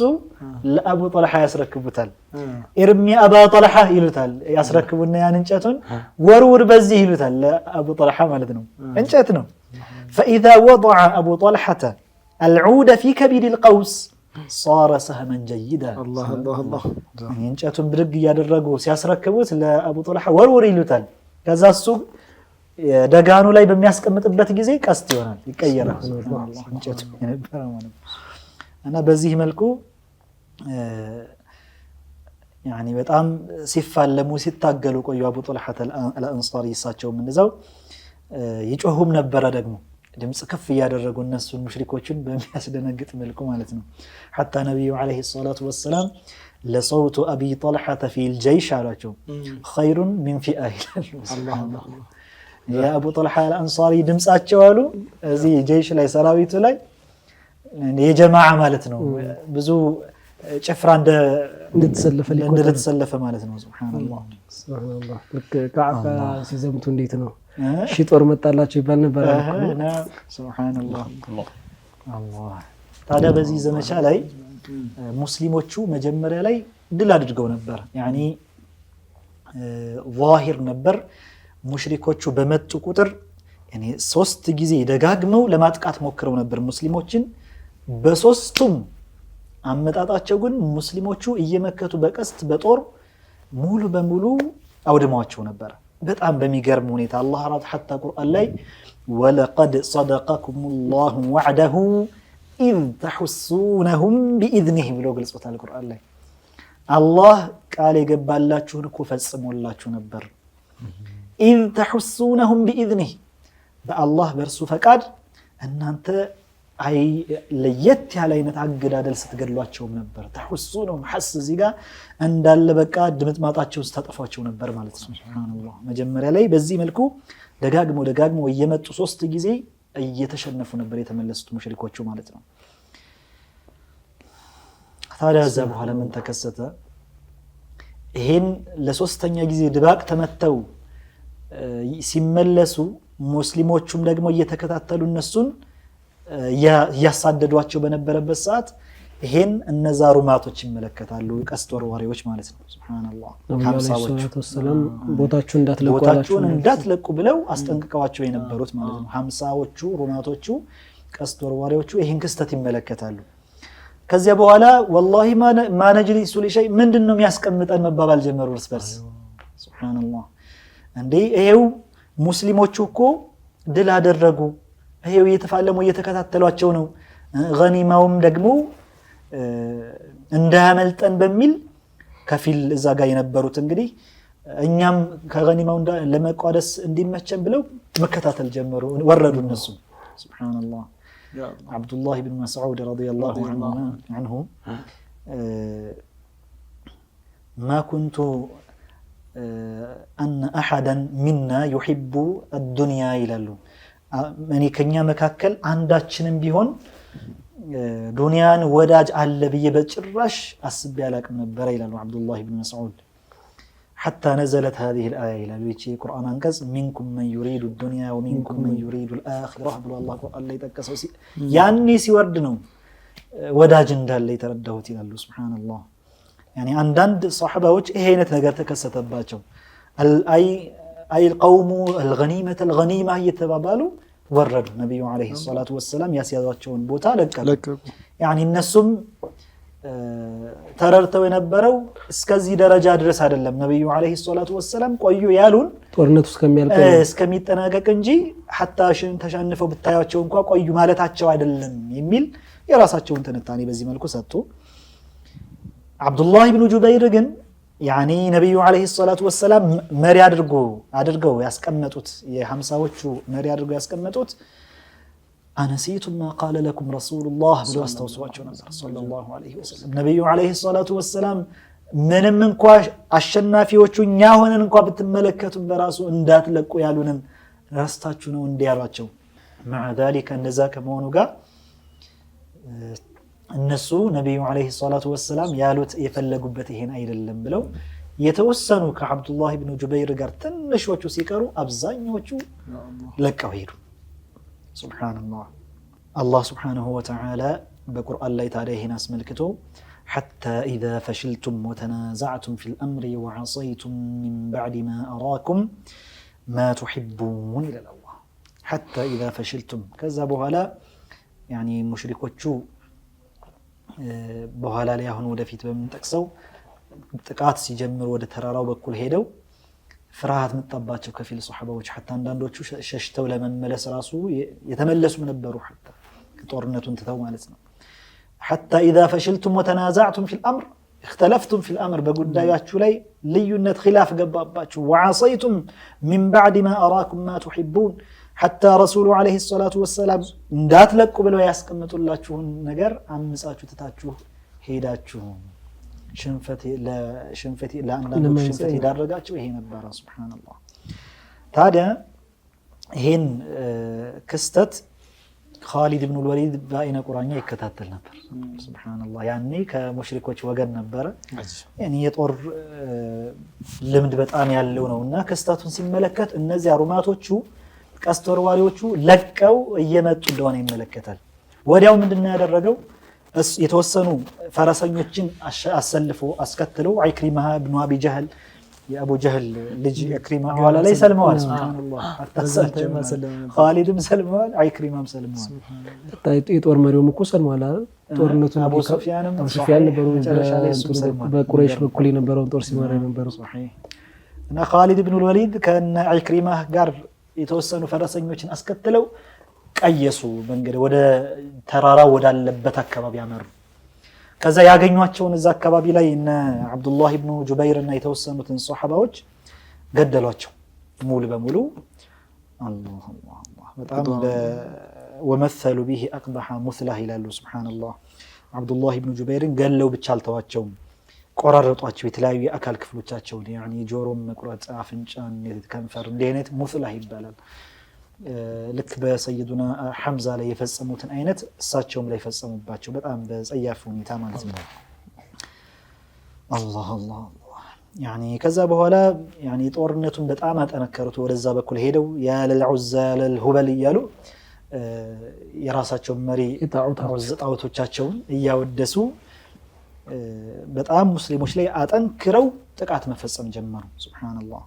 ለአቡ ጠልሃ ያስረክቡታል። ኢርሚ አባ ጠልሃ ይሉታል። ያስረክቡና ያን እንጨቱን ወርውር በዚህ ይሉታል። ለአቡ ጠልሃ ማለት ነው። እንጨት ነው። فإذا وضع أبو طلحة العود في كبد القوس صار سهما جيدا الله الله الله እንጨቱን ብድግ እያደረጉ ሲያስረክቡት ለአቡ ጦልሃ ወርውር ይሉታል። ከዛ እሱ ደጋኑ ላይ በሚያስቀምጥበት ጊዜ ቀስት ይሆናል፣ ይቀየራል እንጨቱ የነበረው ማለት ነው። እና በዚህ መልኩ ያኒ በጣም ሲፋለሙ ሲታገሉ ቆዩ አቡ ጦልሃ አልአንሳሪ። እሳቸውም እንደዛው ይጮሁም ነበረ ደግሞ ድምጽ ከፍ እያደረጉ እነሱን ሙሽሪኮችን በሚያስደነግጥ መልኩ ማለት ነው። حتى ነብዩ አለይሂ ሰላቱ ወሰለም ለصوت ابي طلحه في الجيش አሏቸው خير من فئه الله الله ያ አቡ ጦልሃ አልአንሳሪ ድምጻቸው አሉ እዚህ ጀይሽ ላይ ሰራዊቱ ላይ የጀማዓ ማለት ነው ብዙ ጭፍራ እንደተሰለፈ ማለት ነው። ሱብሃንአላህ ሱብሃንአላህ ልክ ከዓባ ሲዘምቱ እንዴት ነው ሺ ጦር መጣላቸው ይባል ነበር እና ሱብሃንአላህ አላህ። ታዲያ በዚህ ዘመቻ ላይ ሙስሊሞቹ መጀመሪያ ላይ ድል አድርገው ነበር። ያኒ ዛሂር ነበር። ሙሽሪኮቹ በመጡ ቁጥር ያኒ 3 ጊዜ ደጋግመው ለማጥቃት ሞክረው ነበር ሙስሊሞችን። በሶስቱም አመጣጣቸው ግን ሙስሊሞቹ እየመከቱ በቀስት በጦር ሙሉ በሙሉ አውድማቸው ነበር። በጣም በሚገርም ሁኔታ አላህ ራሱ حتى ቁርአን ላይ ወለቀድ صدقكم الله وعده إذ تحسونهم بإذنه ብሎ ገልጾታል ቁርአን ላይ። አላህ ቃል የገባላችሁን እኮ ፈጽሞላችሁ ነበር። إذ تحسونهم بإذنه በአላህ በርሱ ፈቃድ እናንተ አይ ለየት ያለ አይነት አገዳደል ስትገድሏቸው ነበር። ተحسونهم حس እዚህ ጋር እንዳለ በቃ ድምጥማጣቸው ስታጠፋቸው ነበር ማለት ነው። ሱብሃንአላህ መጀመሪያ ላይ በዚህ መልኩ ደጋግሞ እየመጡ 3 ጊዜ እየተሸነፉ ነበር የተመለሱት ሙሽሪኮቹ ማለት ነው። ታዲያ እዛ በኋላ ምን ተከሰተ? ይሄን ለሶስተኛ ጊዜ ድባቅ ተመተው ሲመለሱ ሙስሊሞቹም ደግሞ እየተከታተሉ እነሱን ያሳደዷቸው በነበረበት ሰዓት ይሄን እነዛ ሩማቶች ይመለከታሉ፣ ቀስት ወርዋሪዎች ማለት ነው። ሱብሃንአላህ ቦታቸውን እንዳትለቁ ብለው አስጠንቅቀዋቸው የነበሩት ማለት ነው። 50ዎቹ ሩማቶቹ ቀስት ወርዋሪዎቹ ይሄን ክስተት ይመለከታሉ። ከዚያ በኋላ ወላሂ ማ ነጅሊሱ ለሸይ ምንድነው የሚያስቀምጠን መባባል ጀመሩ እርስ በርስ። ሱብሃንአላህ እንዴ ይሄው ሙስሊሞቹ እኮ ድል አደረጉ፣ ይሄው እየተፋለሙ እየተከታተሏቸው ነው፣ ገኒማውም ደግሞ እንዳያመልጠን በሚል ከፊል እዛ ጋር የነበሩት እንግዲህ እኛም ከገኒማው ለመቋደስ እንዲመቸን ብለው መከታተል ጀመሩ። ወረዱ እነሱ። ሱብሃንአላህ አብዱላህ ኢብኑ መስዑድ ረዲየላሁ ዐንሁ ما كنت أن أحدا منا يحب الدنيا ይላሉ። እኔ ከኛ መካከል አንዳችንም ቢሆን ዱንያን ወዳጅ አለ ብዬ በጭራሽ አስቤ አላቅም ነበር ይላሉ አብዱላህ ኢብኑ መስዑድ። حتى نزلت هذه الآية ይላሉ ይቺ ቁርአን አንቀጽ منكم من يريد الدنيا ومنكم من يريد الآخرة ብሎ አላህ ቁርአን ላይ ጠቀሰው። ያኔ ሲወርድ ነው ወዳጅ እንዳለ የተረዳሁት ይላሉ። ሱብሃንአላህ ያኒ አንዳንድ ሷሐባዎች ይሄ አይነት ነገር ተከሰተባቸው። አይ القوم الغنيمة الغنيمة እየተባባሉ ወረዱ። ነብዩ አለይሂ ሰላቱ ወሰለም ያስያዟቸውን ቦታ ለቀቁ። ያኒ እነሱም ተረርተው የነበረው እስከዚህ ደረጃ ድረስ አይደለም። ነብዩ አለይሂ ሰላቱ ወሰለም ቆዩ ያሉን ጦርነቱ እስከሚጠናቀቅ እንጂ حتى ተሸንፈው ብታያቸው እንኳን ቆዩ ማለታቸው አይደለም የሚል የራሳቸውን ትንታኔ በዚህ መልኩ ሰጡ። አብዱላህ ኢብኑ ጁበይር ግን ያኒ ነብዩ አለይሂ ሰላቱ ወሰለም መሪ አድርገው ያስቀመጡት የ50ዎቹ መሪ አድርገው ያስቀመጡት አነሲቱም ما قال لكم رسول الله ብሎ አስተውሷቸው ነበር ሰለላሁ ዐለይሂ ወሰለም። ነብዩ አለይሂ ሰላቱ ወሰለም ምንም እንኳን አሸናፊዎቹ እኛ ሆነን እንኳን ብትመለከቱ በራሱ እንዳትለቁ ያሉንን ራስታችሁ ነው እንዲያሏቸው። مع ذلك እንደዛ ከመሆኑ ጋር እነሱ ነብዩ አለይሂ ሰላቱ ወሰለም ያሉት የፈለጉበት ይሄን አይደለም ብለው የተወሰኑ ከአብዱላህ ኢብኑ ጁበይር ጋር ትንሾቹ ሲቀሩ አብዛኞቹ ለቀው ሄዱ። ሱብሃንአላህ አላህ ሱብሃነሁ ወተዓላ በቁርአን ላይ ታዲያ ይሄን አስመልክቶ حتى إذا فشلتم وتنازعتم في الأمر وعصيتم من بعد ما أراكم ما تحبون إلى الله ሐታ ኢዛ ፈሽልቱም ከዛ በኋላ ያኒ ሙሽሪኮቹ በኋላ ላይ አሁን ወደፊት በምንጠቅሰው ጥቃት ሲጀምሩ ወደ ተራራው በኩል ሄደው ፍርሃት መጣባቸው ከፊል ሱሐባዎች ሐታ አንዳንዶቹ ሸሽተው ለመመለስ ራሱ የተመለሱም ነበሩ ሐታ ጦርነቱን ትተው ማለት ነው حتى إذا فشلتم وتنازعتم في الأمر اختلفتم في الأمر بقداياتشو لي ليونت خلاف قباباتشو وعصيتم من بعد ما أراكم ما تحبون حتى رسول عليه الصلاة والسلام ندات لكو بلو ياسكمتو اللاتشو نقر عمساتشو تتاتشو هيداتشو شنفتي لا أنه شنفتي دارقاتشو هي نبارا سبحان الله تادا هين كستت خالد بن الوليد باين قرانيا يكتاتل نبر سبحان الله يعني كمشركوች ወገን ነበር يعني የጦር ልምድ በጣም ያለው ነውና ክስተቱን ሲመለከት እነዚያ ሩማቶቹ ቀስተርዋሪዎቹ ለቀው እየመጡ እንደሆነ ይመለከታል ወዲያው ምንድነው ያደረገው የተወሰኑ ፈረሰኞችን አሰልፎ አስከትለው አይክሪማ ኢብኑ አቢ ጀህል የአቡ ጀህል ልጅ ኢክሪማ ኋላ ላይ ሰልመዋል ሱብሃንአላህ አታሰልም ኻሊድም ሰልመዋል አይክሪማም ሰልመዋል የጦር መሪውም እኮ ሰልመዋል አይደል ጦርነቱን አቡ ሱፊያንም ነበሩ በቁረይሽ በኩል የነበረው ጦር ሲመራ የነበረው እና ኻሊድ ኢብኑ الوليد ከነ አይክሪማ ጋር የተወሰኑ ፈረሰኞችን አስከትለው ቀየሱ መንገድ ወደ ተራራው ወዳለበት አካባቢ ያመሩ ከዛ ያገኙአቸውን እዛ አካባቢ ላይ እነ አብዱላህ ኢብኑ ጁበይር እና የተወሰኑትን ሱሐባዎች ገደሏቸው ሙሉ በሙሉ አላህ በጣም ወመثلوا به اقبح مثله ይላሉ ሱብሃንአላህ አብዱላህ ኢብኑ ጁበይርን ገለው ብቻ አልተዋቸውም ቆራረጧቸው የተለያዩ የአካል ክፍሎቻቸውን يعني ጆሮም መቁረጥ አፍንጫን ከንፈር እንደነት ሙስላህ ይባላል ልክ በሰይዱና ሐምዛ ላይ የፈጸሙትን አይነት እሳቸውም ላይ ፈጸሙባቸው በጣም በጸያፍ ሁኔታ ማለት ነው አላህ يعني ከዛ በኋላ يعني ጦርነቱን በጣም አጠነከሩት ወደዛ በኩል ሄደው ያ ለልዑዛ ለልሁበል ይያሉ የራሳቸው መሪ ጣዖቶቻቸውን እያወደሱ በጣም ሙስሊሞች ላይ አጠንክረው ጥቃት መፈጸም ጀመሩ ሱብሃንአላህ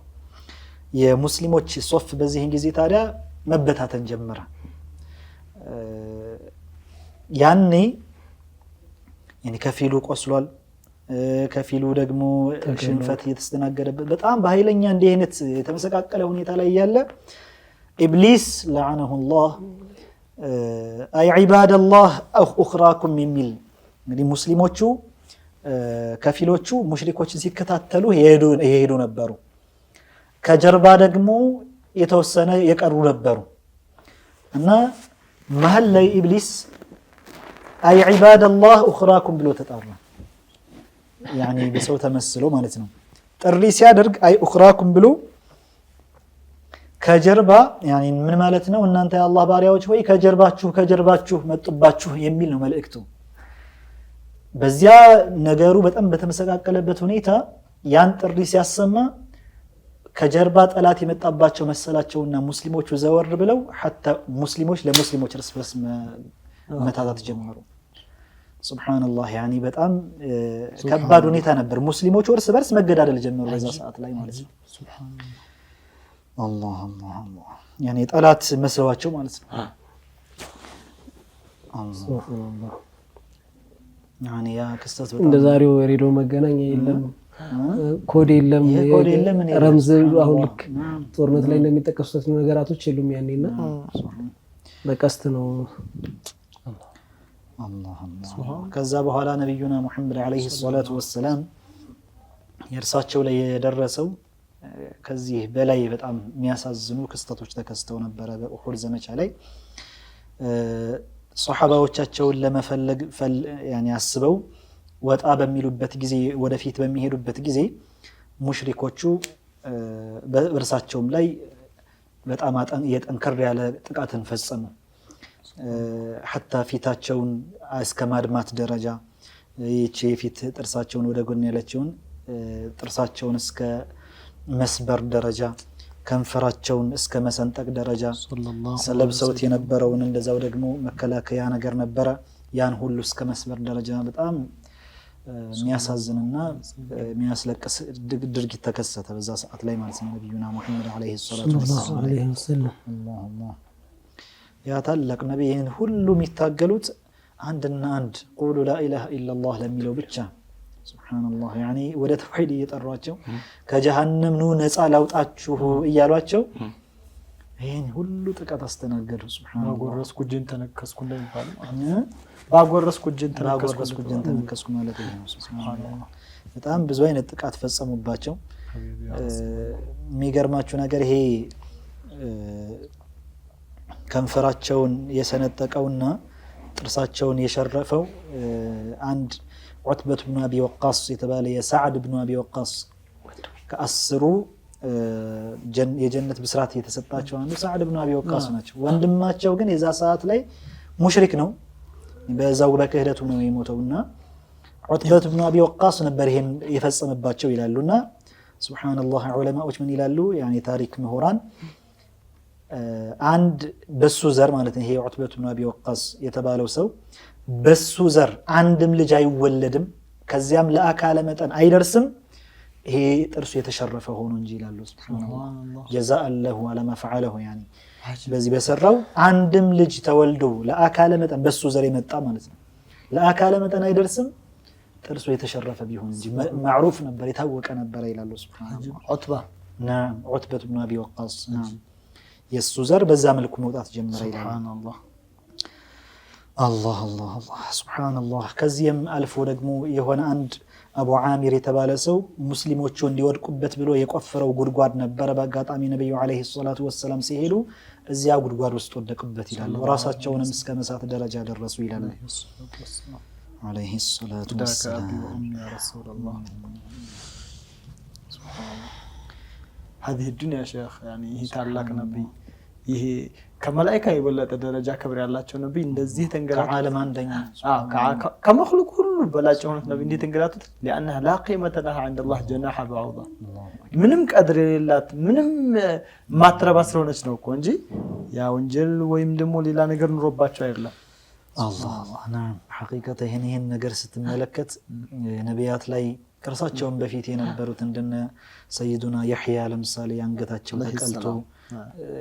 የሙስሊሞች ሶፍ በዚህ ጊዜ ታዲያ መበታተን ጀመረ ያኔ يعني ከፊሉ ቆስሏል ከፊሉ ደግሞ ሽንፈት እየተስተናገደበት በጣም በኃይለኛ እንዲህ አይነት የተመሰቃቀለ ሁኔታ ላይ ያለ ኢብሊስ لعنه الله اي عباد الله اخراكم የሚል እንግዲህ ሙስሊሞቹ ከፊሎቹ ሙሽሪኮችን ሲከታተሉ ይሄዱ ነበሩ ከጀርባ ደግሞ የተወሰነ የቀሩ ነበሩ እና መሃል ላይ ኢብሊስ አይ عباد الله اخراكم ብሎ ተጣራ يعني በሰው ተመስሎ ማለት ነው ጥሪ ሲያደርግ አይ اخراكم ብሎ ከጀርባ يعني ምን ማለት ነው እናንተ የአላህ ባሪያዎች ሆይ ከጀርባችሁ መጡባችሁ የሚል ነው መልእክቱ በዚያ ነገሩ በጣም በተመሰቃቀለበት ሁኔታ ያን ጥሪ ሲያሰማ ከጀርባ ጠላት የመጣባቸው መሰላቸውና ሙስሊሞቹ ዘወር ብለው حتى ሙስሊሞች ለሙስሊሞች እርስ በርስ መታታት ጀመሩ ሱብሃንአላህ يعني በጣም ከባድ ሁኔታ ነበር ሙስሊሞቹ እርስ በርስ መገዳደል ጀመሩ በዛ ሰዓት ላይ ማለት ነው ሱብሃንአላህ አላህ يعني ጠላት መስለዋቸው ማለት ነው ሱብሃንአላህ يعني ያ ክስተት በጣም እንደ ዛሬው ሬዲዮ መገናኛ የለም ኮድ የለም ረምዝ አሁን ልክ ጦርነት ላይ እንደሚጠቀሱት ነገራቶች የሉም ያኔና በቀስት ነው አላህ ከዛ በኋላ ነብዩና መሐመድ አለይሂ ሰላቱ ወሰለም የርሳቸው ላይ የደረሰው ከዚህ በላይ በጣም የሚያሳዝኑ ክስተቶች ተከስተው ነበር በኡሁድ ዘመቻ ላይ ሷሃባዎቻቸውን ለመፈለግ يعني አስበው ወጣ በሚሉበት ጊዜ ወደፊት በሚሄዱበት ጊዜ ሙሽሪኮቹ በእርሳቸውም ላይ በጣም የጠንከር ያለ ጥቃትን ፈጸሙ حتى ፊታቸውን እስከ ማድማት ደረጃ ይቺ ፊት ጥርሳቸውን ወደ ጎን ያለችውን ጥርሳቸውን እስከ መስበር ደረጃ ከንፈራቸውን እስከ መሰንጠቅ ደረጃ ሰለብሰውት የነበረውን እንደዛው ደግሞ መከላከያ ነገር ነበረ ያን ሁሉ እስከ መስበር ደረጃ በጣም የሚያሳዝንና የሚያስለቅስ ድርጊት ተከሰተ በዛ ሰዓት ላይ ማለት ነው ነብዩና መሐመድ አለይሂ ሰላቱ ወሰለም ያ ታላቅ ነቢይ ይህን ሁሉ የሚታገሉት አንድና አንድ ቁሉ ላኢላሃ ኢላላህ ለሚለው ብቻ ሱብሓነላህ ያኒ ወደ ተውሂድ እየጠሯቸው ከጀሃነም ኑ ነፃ ላውጣችሁ እያሏቸው ይህን ሁሉ ጥቃት አስተናገዱ። ሱብሓነላህ ባጎረስኩ እጄን ተነከስኩ እንደሚባለው ባጎረስኩ እጄን ተነከስኩ ማለት ነው። ሱብሓነላህ በጣም ብዙ አይነት ጥቃት ፈጸሙባቸው። የሚገርማችሁ ነገር ይሄ ከንፈራቸውን የሰነጠቀውና ጥርሳቸውን የሸረፈው አንድ ዑትበት ብኑ አቢ ወቃስ የተባለ የሰዓድ ብኑ አቢ ወቃስ ከአስሩ የጀነት ብስራት የተሰጣቸው አንዱ ሰዓድ ብኑ አቢ ወቃስ ናቸው። ወንድማቸው ግን የዛ ሰዓት ላይ ሙሽሪክ ነው፣ በዛው በክህደቱ ነው የሞተውና ዑትበት ብኑ አቢ ወቃስ ነበር ይሄን የፈጸመባቸው ይላሉና ሱብሃንአላህ ዑለማዎች ምን ይላሉ? ያኒ ታሪክ ምሁራን አንድ በሱ ዘር ማለት ነው ይሄ ዑትበት ብኑ አቢ ወቃስ የተባለው ሰው በሱ ዘር አንድም ልጅ አይወለድም፣ ከዚያም ለአካለ መጠን አይደርስም ይሄ ጥርሱ የተሸረፈ ሆኖ እንጂ ይላሉ። ሱብሃንአላህ ጀዛአን ለሁ አላ ማ ፈዐለሁ ያኒ በዚህ በሰራው አንድም ልጅ ተወልዶ ለአካለ መጠን በሱ ዘር የመጣ ማለት ነው ለአካለ መጠን አይደርስም ጥርሱ የተሸረፈ ቢሆን እንጂ ማዕሩፍ ነበር የታወቀ ነበር ይላሉ። ሱብሃንአላህ ዑትበት ብኑ አቢ ወቃስ የሱ ዘር በዛ መልኩ መውጣት ጀመረ ይላሉ። ሱብሃንአላህ አላህ አላህ አላህ ሱብሃንአላህ። ከዚህም አልፎ ደግሞ የሆነ አንድ አቡ ዓሚር የተባለ ሰው ሙስሊሞቹ እንዲወድቁበት ብሎ የቆፈረው ጉድጓድ ነበረ። በአጋጣሚ ነብዩ አለይሂ ሰላቱ ወሰለም ሲሄዱ እዚያ ጉድጓድ ውስጥ ወደቁበት ይላሉ። ራሳቸውንም እስከ መሳት ደረጃ ደረሱ ይላሉ አለይሂ ሰላቱ ወሰለም። يا رسول الله هذه الدنيا شيخ يعني هي ታላቅ ነብይ ይሄ ከመላእክት የበለጠ ደረጃ ክብር ያላቸው ነብይ እንደዚህ ተንገላቱ ከዓለም አንደኛ ከመخلوق ሁሉ በላጭ ሆነው ነብይ እንዴት ተንገላቱት لانها لا قيمه لها عند الله جناح بعوضه ምንም ቀድር የሌላት ምንም ማትረባ ስለሆነች ነው እኮ እንጂ ያ ወንጀል ወይም ደግሞ ሌላ ነገር ኑሮባቸው አይደለም። አላህ نعم حقيقة ይሄን ነገር ስትመለከት ነብያት ላይ ከርሳቸውን በፊት የነበሩት እንደነ ሰይዱና ያህያ ለምሳሌ አንገታቸው ተቀልቶ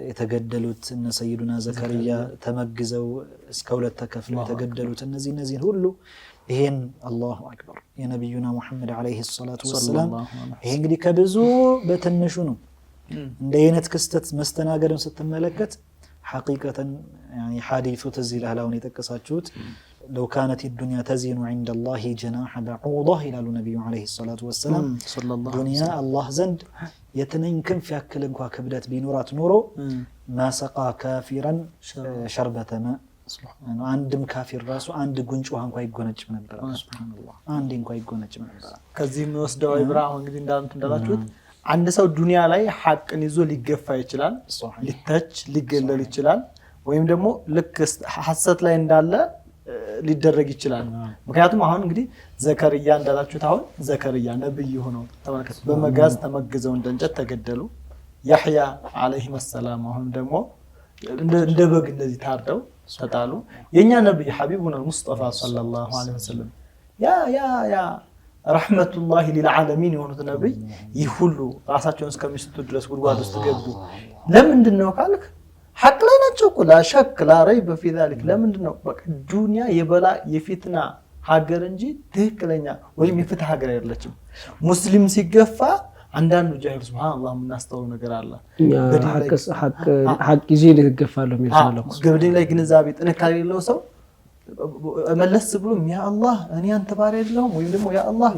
የተገደሉት እነ ሰይዱና ዘከርያ ተመግዘው እስከ ሁለት ተከፍለው የተገደሉት እነዚህ ሁሉ ይሄን አላሁ አክበር የነብዩና መሐመድ አለይሂ ሰላቱ ወሰለም ይሄ እንግዲህ ከብዙ በትንሹ ነው። እንደ አይነት ክስተት መስተናገድን ስትመለከት حقيقة يعني حديث تزيل أهلاون يتكساتشوت لو كانت الدنيا تزين عند الله جناح بعوضة إلى النبي عليه الصلاة والسلام دنيا الله زند يتنين كم في أكل كبدات بنورات نورو ما سقى كافرا شربة ماء يعني عندم كافر راسو عند قنش وهم كوي قنج من البراء سبحان الله عندين كوي قنج من البراء كذي موسدوا إبراهيم قدين دارن تندلاتشوت አንድ ሰው ዱንያ ላይ ሐቅን ይዞ ሊገፋ ይችላል፣ ሊተች ሊገለል ይችላል፣ ወይም ደግሞ ልክ ሐሰት ላይ እንዳለ ሊደረግ ይችላል። ምክንያቱም አሁን እንግዲህ ዘከርያ እንዳላችሁት አሁን ዘከርያ ነብይ ሆኖ ተመልከቱ በመጋዝ ተመግዘው እንደንጨት ተገደሉ። ያህያ አለይሂ ሰላም አሁን ደግሞ እንደ በግ እንደዚህ ታርደው ተጣሉ። የኛ ነብይ ሐቢቡና ሙስጠፋ ሰለላሁ ዐለይሂ ወሰለም ያ ረህመቱላሂ ሊልዓለሚን የሆኑት ነብይ ይህ ሁሉ ራሳቸውን እስከሚስቱ ድረስ ጉድጓድ ውስጥ ገቡ። ለምንድን ነው ካልክ ሐቅ ላይ ናቸው እኮ ላ ሸክ ላ ረይበ ፊ ዛሊክ። ለምንድን ነው በቃ ዱንያ የበላ የፊትና ሀገር እንጂ ትክክለኛ ወይም የፍትህ ሀገር አይደለችም። ሙስሊም ሲገፋ አንዳንዱ ጃሂል ሱብሃንአላህ የምናስተውለው ነገር አለ። ሐቅ ይዤ ልገፋለሁ የሚል ሰው ነው። ገበዴ ላይ ግንዛቤ ጥንካሬ የሌለው ሰው መለስ ብሎ ያ አላህ እኔ አንተ ባሪያ አይደለሁም ወይም ደግሞ ያ አላህ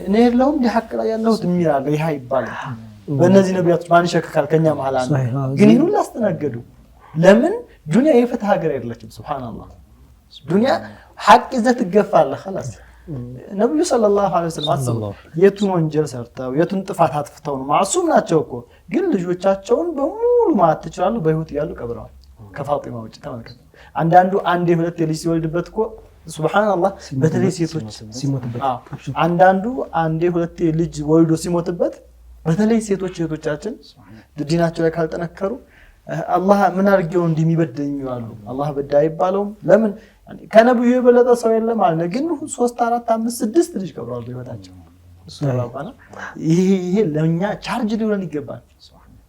እኔ አይደለሁም ሐቅ ላይ ያለሁት የሚላል ይሄ ይባላል። በእነዚህ ነብያቶች ማን ይሸከካል ከኛ መሃል አንዱ ግን ይሁን ላስተናገዱ። ለምን ዱንያ የፍትህ ሀገር አይደለችም። ሱብሃንአላህ ዱንያ ሐቅ ይዘህ ትገፋለህ خلاص። ነብዩ ሰለላሁ ዐለይሂ ወሰለም የቱን ወንጀል ሰርተው የቱን ጥፋት አጥፍተው ነው ማሱም ናቸው እኮ ግን ልጆቻቸውን በሙሉ ማለት ይችላሉ በህይወት ያሉ ቀብረዋል ከፋጢማ ውጭ ተመልከቱ። አንዳንዱ አንዴ ሁለት ልጅ ሲወልድበት እኮ ሱብሃንአላህ በተለይ ሴቶች ሲሞትበት አንዳንዱ አንዴ ሁለት ልጅ ወልዶ ሲሞትበት በተለይ ሴቶች እህቶቻችን ዲናቸው ላይ ካልጠነከሩ አላህ ምን አድርገው እንደሚበደኝ ይዋሉ። አላህ በዳይ ይባለው ለምን ከነብዩ የበለጠ ሰው የለም ማለት ግን 3 4 5 6 ልጅ ቀብረዋል በህይወታቸው። ይሄ ለኛ ቻርጅ ሊሆን ይገባል።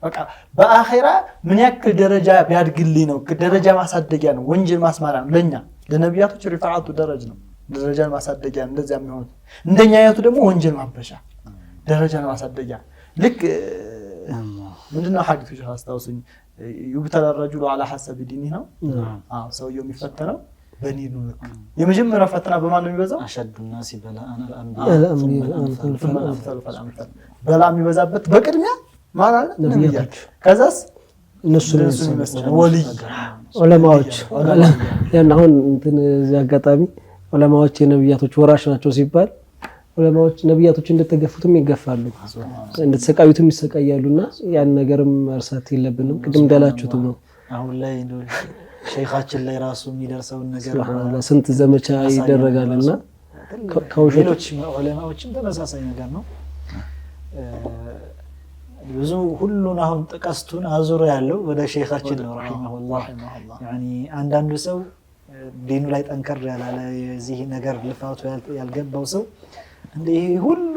በቃ በአኺራ ምን ያክል ደረጃ ቢያድግልኝ ነው? ደረጃ ማሳደጊያ ነው፣ ወንጀል ማስማሪያ ነው። ለኛ ለነቢያቶች ሪፋዓቱ ደረጃ ነው፣ ደረጃን ማሳደጊያ ነው። እንደዚያ የሚሆኑት እንደኛ አይነቱ ደግሞ ወንጀል ማበሻ ደረጃን ማሳደጊያ። ልክ ምንድነው ሐዲሱ አስታውሱኝ፣ ይብተላ الرجل على حسب دينه ነው። ሰውየው የሚፈተነው በዲኑ ልክ። የመጀመሪያው ፈተና በማን ነው የሚበዛው? أشد الناس بلاء الأنبياء በላ የሚበዛበት በቅድሚያ ማን አለ? ነብያቶች። ከዛስ እነሱ ወልይ ዑለማዎች። ያን አሁን እንትን እዚህ አጋጣሚ ዑለማዎች የነብያቶች ወራሽ ናቸው ሲባል ዑለማዎች ነብያቶች እንደተገፉትም ይገፋሉ፣ እንደተሰቃዩትም ይሰቃያሉና ያን ነገርም መርሳት የለብንም። ቅድም እንዳላችሁት ነው አሁን ላይ ሼኻችን ላይ ራሱ የሚደርሰው ነገር ስንት ዘመቻ ይደረጋልና ሌሎች ዑለማዎችም ተመሳሳይ ነገር ነው። ብዙ ሁሉን አሁን ጥቀስቱን አዙሮ ያለው ወደ ሼኻችን ነው ረሂመሁላህ። ያኒ አንዳንዱ ሰው ዲኑ ላይ ጠንከር ያላለ የዚህ ነገር ልፋቱ ያልገባው ሰው እንዴ ይሄ ሁሉ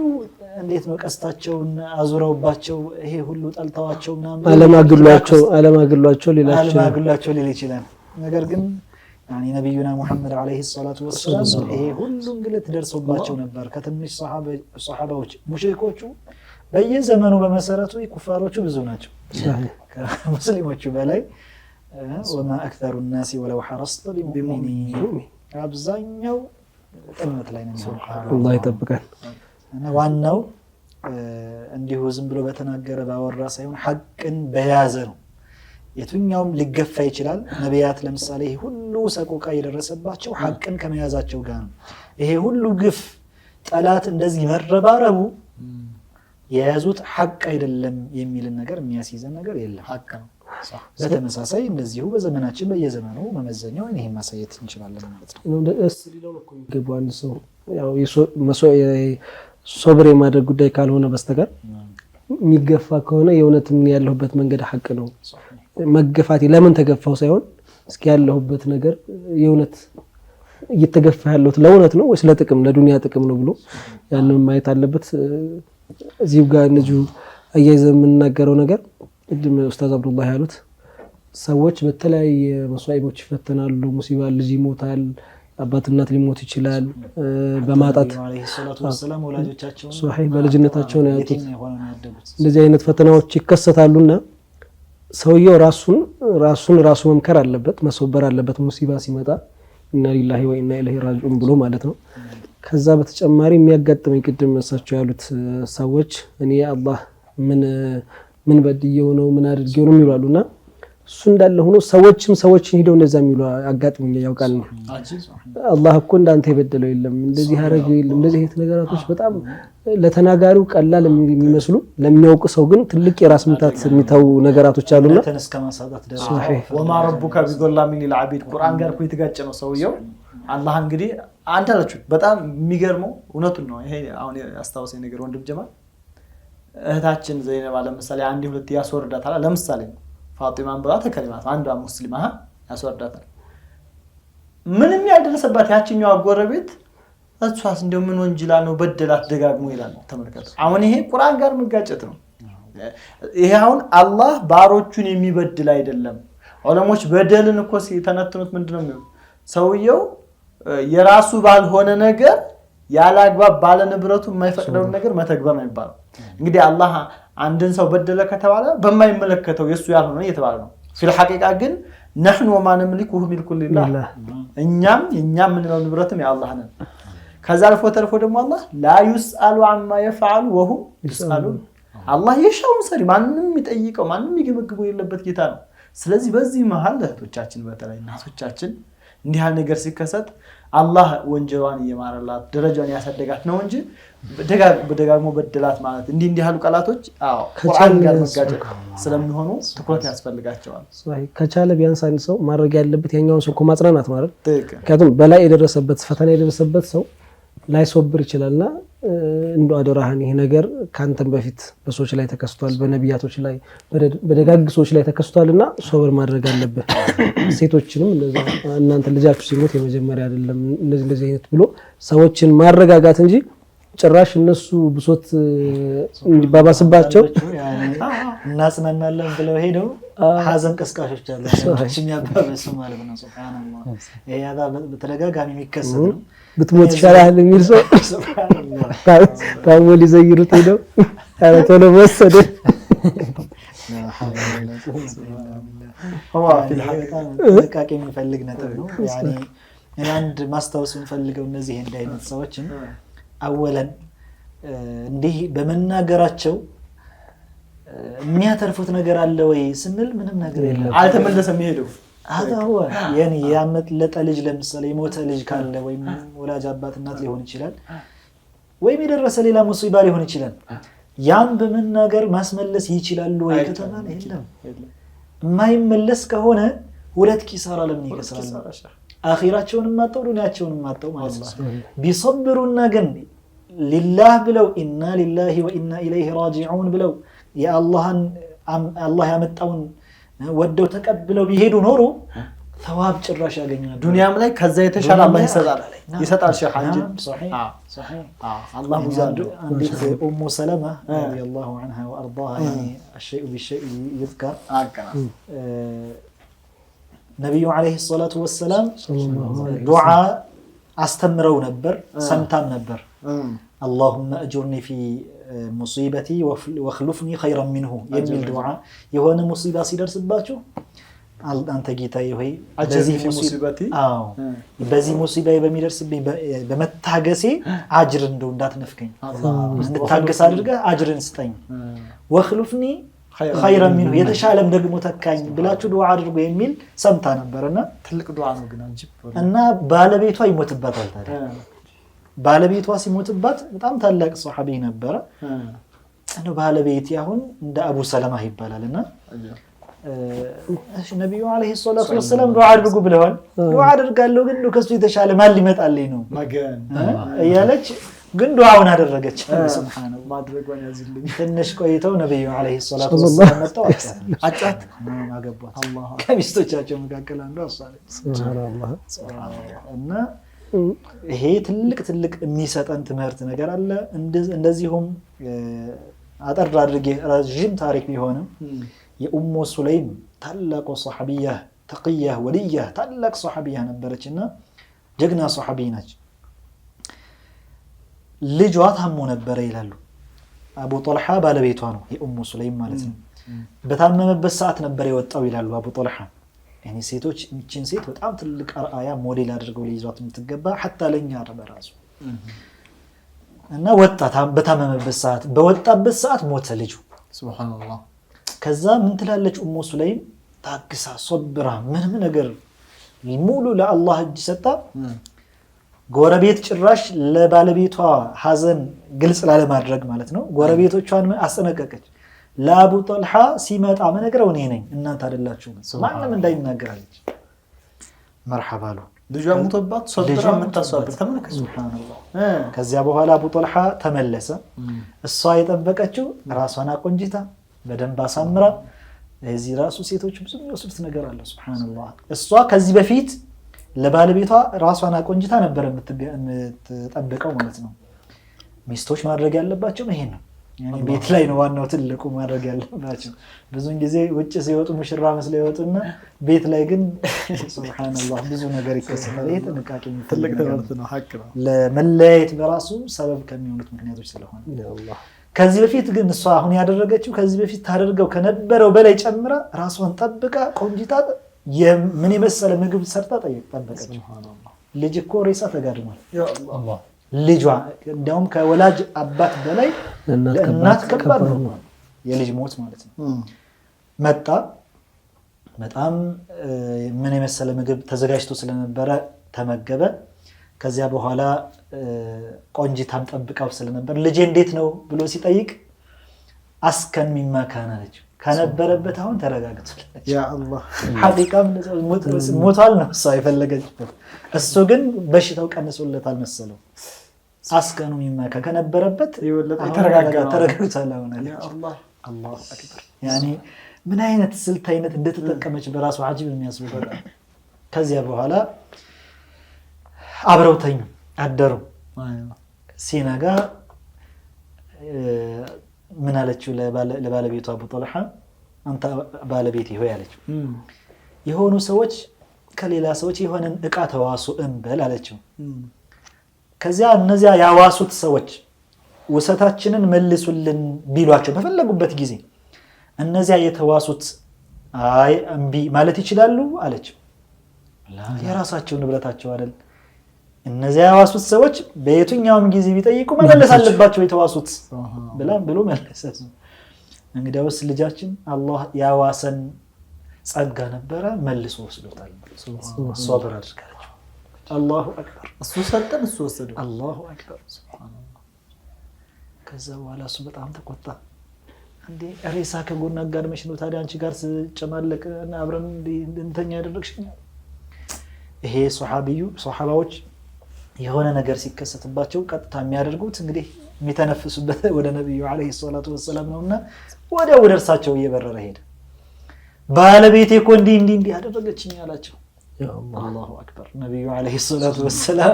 እንዴት ነው ቀስታቸውን አዙረውባቸው ይሄ ሁሉ ጠልተዋቸው ምናምን አለማግሏቸው ሊል ይችላል። ነገር ግን ያኒ ነብዩና መሐመድ አለይሂ ሰላቱ ወሰለም ይሄ ሁሉ እንግልት ደርሶባቸው ነበር። ከትንሽ ሱሐባዎች ሙሽሪኮቹ በየዘመኑ በመሰረቱ ኩፋሮቹ ብዙ ናቸው ከሙስሊሞቹ በላይ። ወማ አክተሩ الناس ولو حرصت بمؤمنين አብዛኛው ጥመት ላይ ነው። አላህ ይጠብቀን። እና ዋናው እንዲሁ ዝም ብሎ በተናገረ ባወራ ሳይሆን ሐቅን በያዘ ነው። የትኛውም ሊገፋ ይችላል። ነቢያት ለምሳሌ ይሄ ሁሉ ሰቆቃ የደረሰባቸው ሐቅን ከመያዛቸው ጋር ነው። ይሄ ሁሉ ግፍ ጠላት እንደዚህ መረባረቡ የያዙት ሐቅ አይደለም የሚልን ነገር የሚያስይዘን ነገር የለም። ሐቅ ነው። በተመሳሳይ እንደዚሁ በዘመናችን በየዘመኑ መመዘኛው ይሄን ማሳየት እንችላለን ማለት ነው። ደስ ሊለው እኮ የሚገባው አንድ ሰው ያው ሶብር የማድረግ ጉዳይ ካልሆነ በስተቀር የሚገፋ ከሆነ የእውነት ምን ያለሁበት መንገድ ሐቅ ነው መገፋት ለምን ተገፋው ሳይሆን እስኪ ያለሁበት ነገር የእውነት እየተገፋ ያለሁት ለእውነት ነው ወይስ ለጥቅም ለዱንያ ጥቅም ነው ብሎ ያንን ማየት አለበት። እዚሁ ጋር ልጁ አያይዘን የምንናገረው ነገር ቅድም ኡስታዝ አብዱላህ ያሉት ሰዎች በተለያየ መስዋዕቦች ይፈተናሉ። ሙሲባ ልጅ ይሞታል፣ አባት እናት ሊሞት ይችላል። በማጣት አለይሂ ሰላቱ ወሰለም ወላጆቻቸው ሱሐይ በልጅነታቸው ነው ያጡት። እንደዚህ አይነት ፈተናዎች ይከሰታሉና ሰውየው ራሱ መምከር አለበት፣ መስወበር አለበት። ሙሲባ ሲመጣ ኢና ሊላሂ ወኢና ኢለይሂ ራጂዑን ብሎ ማለት ነው። ከዛ በተጨማሪ የሚያጋጥመኝ ቅድም እሳቸው ያሉት ሰዎች እኔ አላህ ምን በድየው ነው ምን አድርጌው ነው የሚሉና እሱ እንዳለ ሆኖ ሰዎችን ሄደው እንደዛ የሚሉ አጋጥሞኝ ያውቃል ነው። አላህ እኮ እንዳንተ የበደለው የለም እንደዚህ አረገ የለም እንደዚህ አይነት ነገራቶች በጣም ለተናጋሪው ቀላል የሚመስሉ ለሚያውቅ ሰው ግን ትልቅ የራስ ምታት የሚታው ነገራቶች አሉና ወማ ረቡከ ቢዘላሚን ሊልዓቢድ ቁርአን ጋር እኮ የተጋጨ ነው ሰውየው። አላህ እንግዲህ አንተ አላችሁ በጣም የሚገርመው እውነቱን ነው። ይሄ አሁን ያስታውሰኝ ነገር ወንድም ጀማል እህታችን ዘይነባ ለምሳሌ አንዴ ሁለት ያስወርዳታል። ለምሳሌ ፋጢማን ብላ ተከሊማት አንዷ ሙስሊማ ያስወርዳታል። ምንም ያልደረሰባት ያቺኛው ጎረቤት እሷስ እንደው ምን ወንጅላ ነው በደላት ደጋግሞ ይላል። ተመልከቱ አሁን ይሄ ቁርአን ጋር መጋጨት ነው። ይሄ አሁን አላህ ባሮቹን የሚበድል አይደለም። ዑለሞች በደልን እኮ ሲተነትኑት ምንድነው የሚለው ሰውየው የራሱ ባልሆነ ነገር ያላግባብ ባለ ንብረቱ የማይፈቅደውን ነገር መተግበር ነው የሚባለው። እንግዲህ አላህ አንድን ሰው በደለ ከተባለ በማይመለከተው የሱ ያልሆነ እየተባለ ነው። ፊል ሐቂቃ ግን نحن وما نملكه ملك لله እኛም ምንለው ንብረትም የአላህ ነን። ከዛ አልፎ ተርፎ ደግሞ አላህ لا يسأل عما يفعل وهم يسألون አላህ የሻውን ሰሪ ማንንም የሚጠይቀው ማንንም የሚገመግበው የለበት ጌታ ነው። ስለዚህ በዚህ መሃል እህቶቻችን በተለይ እናቶቻችን እንዲህ ያለ ነገር ሲከሰት አላህ ወንጀሏን እየማረላት ደረጃውን ያሳደጋት ነው እንጂ ደጋግሞ በደላት ማለት እንዲህ ያሉ ቃላቶች ቁርአን ጋር መጋጨት ስለሚሆኑ ትኩረት ያስፈልጋቸዋል። ከቻለ ቢያንስ አንድ ሰው ማድረግ ያለበት ያኛውን ሰው ማጽናናት ማለት ምክንያቱም በላይ የደረሰበት ፈተና የደረሰበት ሰው ላይሶብር ይችላልና እንዶ አደራህን ይሄ ነገር ካንተም በፊት በሰዎች ላይ ተከስቷል፣ በነቢያቶች ላይ በደጋግ ሰዎች ላይ ተከስቷልና ሶብር ማድረግ አለበት። ሴቶችንም እንደዛ እናንተ ልጃችሁ ሲሞት የመጀመሪያ አይደለም እንደዚህ አይነት ብሎ ሰዎችን ማረጋጋት እንጂ ጭራሽ እነሱ ብሶት እንዲባባስባቸው እናጽናናለን ብለው ሄደው ሐዘን ቀስቃሾች አሉ የሚያባበሱ ማለት ነው። ሱብሃንአላህ ይሄ በተደጋጋሚ የሚከሰት ነው። ብትሞት ይሻላል የሚል ሰው ታሞ ሊዘይሩት ሄደው ኧረ ቶሎ ወሰደ። ጥንቃቄ የሚፈልግ ነጥብ ነው። እኔ አንድ ማስታወስ የምፈልገው እነዚህ እንዲህ አይነት ሰዎችን አወለን እንዲህ በመናገራቸው የሚያተርፉት ነገር አለ ወይ ስንል ምንም ነገር የለም። አልተመለሰም ይሄደው አታው ያኔ ያመለጠ ልጅ ለምሳሌ የሞተ ልጅ ካለ ወይም ወላጅ አባት እናት ሊሆን ይችላል ወይም የደረሰ ሌላ ሙሲባ ሊሆን ይችላል። ያን በመናገር ማስመለስ ይችላሉ ወይ ከተባለ የለም። የማይመለስ ከሆነ ሁለት ኪሳራ ለምን ይከስራሉ? አኺራቸውንም ማጣው ዱንያቸውንም ማጣው ማለት ነው። ቢሰብሩና ግን ሊላህ ብለው ኢና ሊላሂ ወኢና ኢለይሂ ራጂዑን ብለው የአላህን አላህ ያመጣውን ወደው ተቀብለው ቢሄዱ ኖሮ ተዋብ ጭራሽ ያገኙ ነበር። ዱንያም ላይ ከዛ የተሻለ አላህ ይሰጣል ሸህ አንጂ صحيح الله مزاد عندك ام سلمة رضي الله عنها وارضاها يعني الشيء بالشيء يذكر ነብዩ አለይሂ ሰላቱ ወሰላም ዱዓ አስተምረው ነበር፣ ሰምታም ነበር። اللهم اجرني في مصيبتي واخلفني خيرا منه የሚል ዱዓ የሆነ ሙሲባ ሲደርስባችሁ አንተ ጌታዬ ሆይ በዚህ ሙሲባ በሚደርስብኝ በመታገሴ አጅር እንደው እንዳትነፍከኝ እንድታገስ አድርገህ አጅርን ስጠኝ። واخلفني خيرا منه የተሻለም ደግሞ ተካኝ ብላችሁ ዱዓ አድርጉ የሚል ሰምታ ነበርና ትልቅ ዱዓ ነው። ግን አንጂ እና ባለቤቷ ይሞትባታል። ታዲያ ባለቤቷ ሲሞትባት በጣም ታላቅ ሱሐቢ ነበረ። እና ባለቤት ያሁን እንደ አቡ ሰለማ ይባላልና ነብዩ አለይሂ ሰላቱ ወሰለም ዱዓ አድርጉ ብለዋል። ዱዓ አድርጋለሁ ግን ከሱ የተሻለ ማን ሊመጣልኝ ነው እያለች ግን ዱዓውን አደረገች። ሱብሃንአላህ ማድረጓን ያዝልኝ። ትንሽ ቆይተው ነብዩ አለይሂ ሰላቱ ወሰለም መጣው አጫት አገቧት። አላህ ከሚስቶቻቸው መካከል አንዱ አሳለ። ሱብሃንአላህ እና ይሄ ትልቅ የሚሰጠን ትምህርት ነገር አለ። እንደዚሁም አጠር አድርጌ ረጅም ታሪክ ቢሆንም የኡሙ ሱለይም ታላቁ ሱሐቢያ ተቅያ ወልያ ታላቅ ሱሐቢያ ነበረችና ጀግና ሱሐቢ ነች። ልጇ ታሞ ነበር ይላሉ። አቡ ጦልሃ ባለቤቷ ነው የኡሙ ሱለይም ማለት ነው። በታመመበት ሰዓት ነበር የወጣው ይላሉ አቡ ጦልሃ። ያኔ ሴቶች እቺን ሴት በጣም ትልቅ አርአያ ሞዴል አድርገው ሊይዟት የምትገባ ሐታ ለኛ በራሱ እና ወጣታ በታመመበት ሰዓት በወጣበት ሰዓት ሞተ ልጁ። ሱብሃንአላህ። ከዛ ምን ትላለች ኡሙ ሱለይም ታግሳ ሶብራ ምንም ነገር ሙሉ ለአላህ እጅ ሰጣ። ጎረቤት ጭራሽ ለባለቤቷ ሐዘን ግልጽ ላለማድረግ ማለት ነው ጎረቤቶቿን አስጠነቀቀች። ለአቡ ጦልሃ ሲመጣ መነግረው እኔ ነኝ እናንተ አይደላችሁም ማንንም እንዳይናገራለች። መርሐባ አሉ። ልጇ ሞተባት ሶብራ መታሰብ ተመለከቱ። ሱብሃንአላህ። ከዚያ በኋላ አቡ ጦልሃ ተመለሰ። እሷ የጠበቀችው ራሷን አቆንጅታ በደንብ አሳምራ። እዚህ ራሱ ሴቶች ብዙ የሚወስዱት ነገር አለ። ሱብሃንአላህ። እሷ ከዚህ በፊት ለባለቤቷ ራሷን አቆንጅታ ነበር የምትጠብቀው ማለት ነው። ሚስቶች ማድረግ ያለባቸው ይሄን ነው። ያኔ ቤት ላይ ነው ዋናው ትልቁ ማድረግ ያለባቸው። ብዙን ጊዜ ውጭ ሲወጡ ሙሽራ መስለው ይወጡና ቤት ላይ ግን ሱብሃንአላህ ብዙ ነገር ይከሰታል። ይሄ ጥንቃቄ ትልቅ ትምህርት ነው። ሐቅ ነው። ለመለያየት በራሱ ሰበብ ከሚሆኑት ምክንያቶች ስለሆነ ከዚህ በፊት ግን እሷ አሁን ያደረገችው ከዚህ በፊት ታደርገው ከነበረው በላይ ጨምራ ራሷን ጠብቃ ቆንጅታ ምን የመሰለ ምግብ ሰርታ ጠበቀች። ልጅ እኮ ሬሳ ተጋድሟል። አላህ ልጇ እንደውም ከወላጅ አባት በላይ ለእናት ከባድ ነው የልጅ ሞት ማለት ነው። መጣ በጣም ምን የመሰለ ምግብ ተዘጋጅቶ ስለነበረ ተመገበ። ከዚያ በኋላ ቆንጂታም ጠብቃው ስለነበር ልጅ እንዴት ነው ብሎ ሲጠይቅ አስከን ሚማ ካናለች ከነበረበት አሁን ተረጋግቷል። ያ አላህ ሐቂቃም ሞቷል ነው እሷ የፈለገችበት። እሱ ግን በሽታው ቀንሶለታል መሰለው። አስከኑ ሚማ ከነበረበት ተረጋግቷል አሁን። ያ አላህ አላሁ አክበር። ያኒ ምን አይነት ስልት አይነት እንደተጠቀመች በራሱ አጂብ የሚያስብለው። ከዚያ በኋላ አብረው ተኙ አደሩ። ሲነጋ ምን አለችው ለባለቤቱ አቡ ጦልሃ አንተ ባለቤቴ ሆይ አለችው የሆኑ ሰዎች ከሌላ ሰዎች የሆነን እቃ ተዋሱ እንበል አለችው ከዚያ እነዚያ ያዋሱት ሰዎች ወሰታችንን መልሱልን ቢሏቸው በፈለጉበት ጊዜ እነዚያ የተዋሱት አይ እንቢ ማለት ይችላሉ አለችው የራሳቸው ንብረታቸው አይደል እነዚያ ያዋሱት ሰዎች በየትኛውም ጊዜ ቢጠይቁ መመለስ አለባቸው የተዋሱት ብሎ መለሰ እንግዲያውስ ልጃችን አላህ ያዋሰን ጸጋ ነበረ መልሶ ወስዶታል ሶብር አድርጋለች አላሁ አክበር እሱ ሰጠን እሱ ወሰደው አላሁ አክበር ሱብሃንአላህ ከዛ በኋላ እሱ በጣም ተቆጣ እንዴ ሬሳ ከጎና ጋር መሽኖ ታዲያ አንቺ ጋር ስጨማለቅ እና አብረን እንተኛ ያደረግሽኝ ይሄ ሱሐባዎች የሆነ ነገር ሲከሰትባቸው ቀጥታ የሚያደርጉት እንግዲህ የሚተነፍሱበት ወደ ነብዩ አለይሂ ሰላቱ ወሰለም ነውና ወዲያው ወደ እርሳቸው እየበረረ ሄደ ባለቤቴ እኮ እንዲህ አደረገችኝ አላቸው አላሁ አክበር ነብዩ አለይሂ ሰላቱ ወሰለም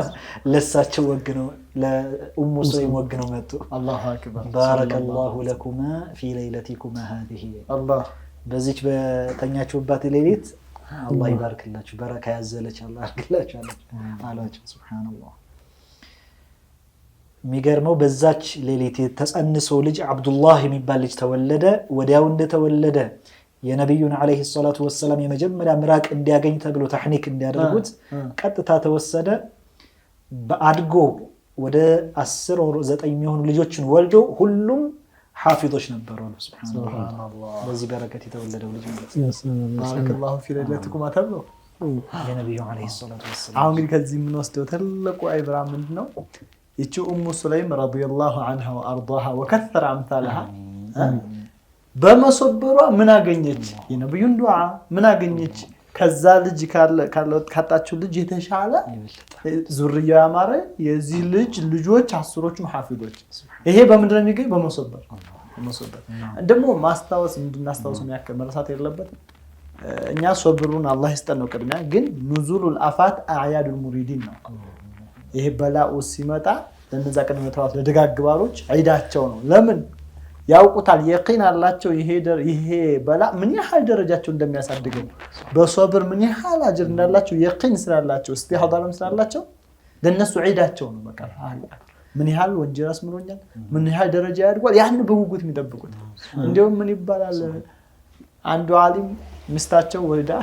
ለሳቸው ወግነው ለኡሙ ሱለይም ወግነው መጡ አላሁ አክበር ባረከላሁ ለኩማ ፊ ለይለቲኩማ هذه አላህ በዚች በተኛችሁባት ሌሊት አላህ ይባርክላችሁ በረካ ያዘለች አላህ ያርግላችሁ አላቸው ሱብሃንአላህ የሚገርመው በዛች ሌሊት ተጸንሶ ልጅ አብዱላህ የሚባል ልጅ ተወለደ ወዲያው እንደተወለደ የነብዩን አለይሂ ሰላቱ ወሰለም የመጀመሪያ ምራቅ እንዲያገኝ ተብሎ ተህኒክ እንዲያደርጉት ቀጥታ ተወሰደ በአድጎ ወደ 10 ወር 9 የሚሆኑ ልጆችን ወልዶ ሁሉም ሐፊዞች ነበሩ ሱብሃንአላህ በዚህ በረከት የተወለደው ልጅ ማለት ባረከላሁ ፊ ለይለቲኩም ተብሎ የነብዩ አለይሂ ሰላቱ ወሰለም አሁን እንግዲህ ከዚህ የምንወስደው ትልቁ አይብራ ምንድነው ይቺ ኡሙ ሱለይም ረዲየላሁ ዐንሃ ወአርዳሃ ወከثر امثالها በመሶበሯ ምን አገኘች የነብዩን ዱዓ ምን አገኘች ከዛ ልጅ ካጣችው ልጅ የተሻለ ዙርያ ያማረ የዚህ ልጅ ልጆች አስሮቹም ሐፊዞች ይሄ በምንድን ነው የሚገኝ በመሶበር ደግሞ ማስታወስ እንድናስታውስ የሚያከል መረሳት የለበትም እኛ ሶብሩን አላህ ይስጠነው ቅድሚያ ግን ኑዙሉል አፋት አያዱል ሙሪዲን ነው ይሄ በላኡ ሲመጣ ለነዛ ቅድመ ተዋት ለደጋግባሮች ዒዳቸው ነው ለምን ያውቁታል የቂን አላቸው ይሄ በላ ምን ያህል ደረጃቸው እንደሚያሳድገው በሶብር ምን ያህል አጅር እንዳላቸው የቂን ስላላቸው እስቲህዳርም ስላላቸው ለነሱ ዒዳቸው ነው በቃ ምን ያህል ወንጀል አስምሮኛል ምን ያህል ደረጃ ያድጓል ያን በጉጉት የሚጠብቁት እንደውም ምን ይባላል አንዱ ዓሊም ምስታቸው ወልዳ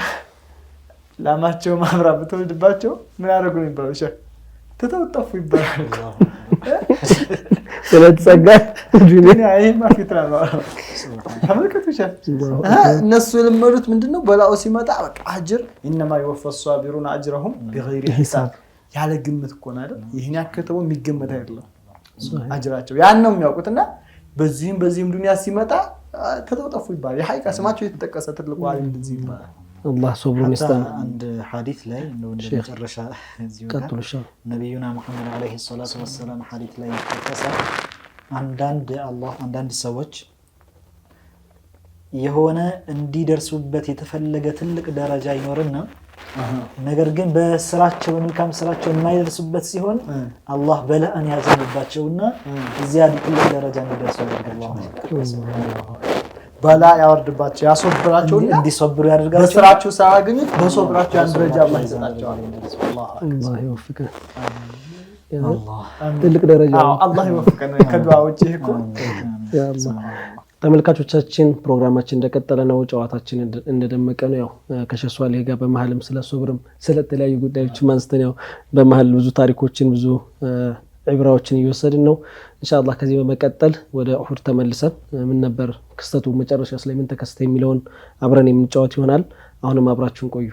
ላማቸው ማብራ ብትወልድባቸው ምን ያደርጉ ነው ይባላል ተተውጠፉ ይባላል ስለተጸጋ ዱንያ ይሄ ማፊትራ ነው ተመልከቱሽ እነሱ የለመዱት ምንድነው በላው ሲመጣ በቃ አጅር انما يوفى الصابرون اجرهم بغير حساب ያለ ግምት እኮ ነው አይደል ይሄን ያከተው የሚገመት አይደለም አጅራቸው ያን ነው የሚያውቁትና በዚህም ዱንያ ሲመጣ ተተውጠፉ ይባላል የሐቂቃ ስማቸው የተጠቀሰ ትልቁ ዓሊም እንደዚህ ይባላል አላህ ሶብሩን ይስጠን አንድ ሐዲስ ላይ እንደመጨረሻ እዚሁ ጋር ነብዩና መሐመድ አለይሂ ሰላቱ ወሰለም ሐዲስ ላይ ተከሰተ አንዳንድ ሰዎች የሆነ እንዲደርሱበት የተፈለገ ትልቅ ደረጃ ይኖርና ነገር ግን በስራቸው በመልካም ስራቸው የማይደርሱበት ሲሆን አላህ በላን ያዘንባቸውና እዚያ ትልቅ ደረጃ እንዲደርሱ ያደርጋል በላ ያወርድባቸው ያሶብራቸው እንዲሶብሩ ያደርጋቸው በስራቸው ሳያገኙት በሶብራቸው ያን ደረጃ አላህ ይሰጣቸዋል አላህ ይወፍቀ ትልቅ ደረጃ አላህ ይወፍቀን ከዱዓ ውጪ እኮ ያ አላህ ተመልካቾቻችን ፕሮግራማችን እንደቀጠለ ነው ጨዋታችን እንደደመቀ ነው ያው ከሸሷሌ ጋር በመሐልም ስለ ሶብርም ስለተለያዩ ጉዳዮች ማንስተን ያው በመሐል ብዙ ታሪኮችን ብዙ ዕብራዎችን እየወሰድን ነው ኢንሻአላህ ከዚህ በመቀጠል ወደ ኡሁድ ተመልሰን ምን ነበር ክስተቱ መጨረሻ ላይ ምን ተከሰተ የሚለውን አብረን የምንጫወት ይሆናል አሁንም አብራችሁን ቆዩ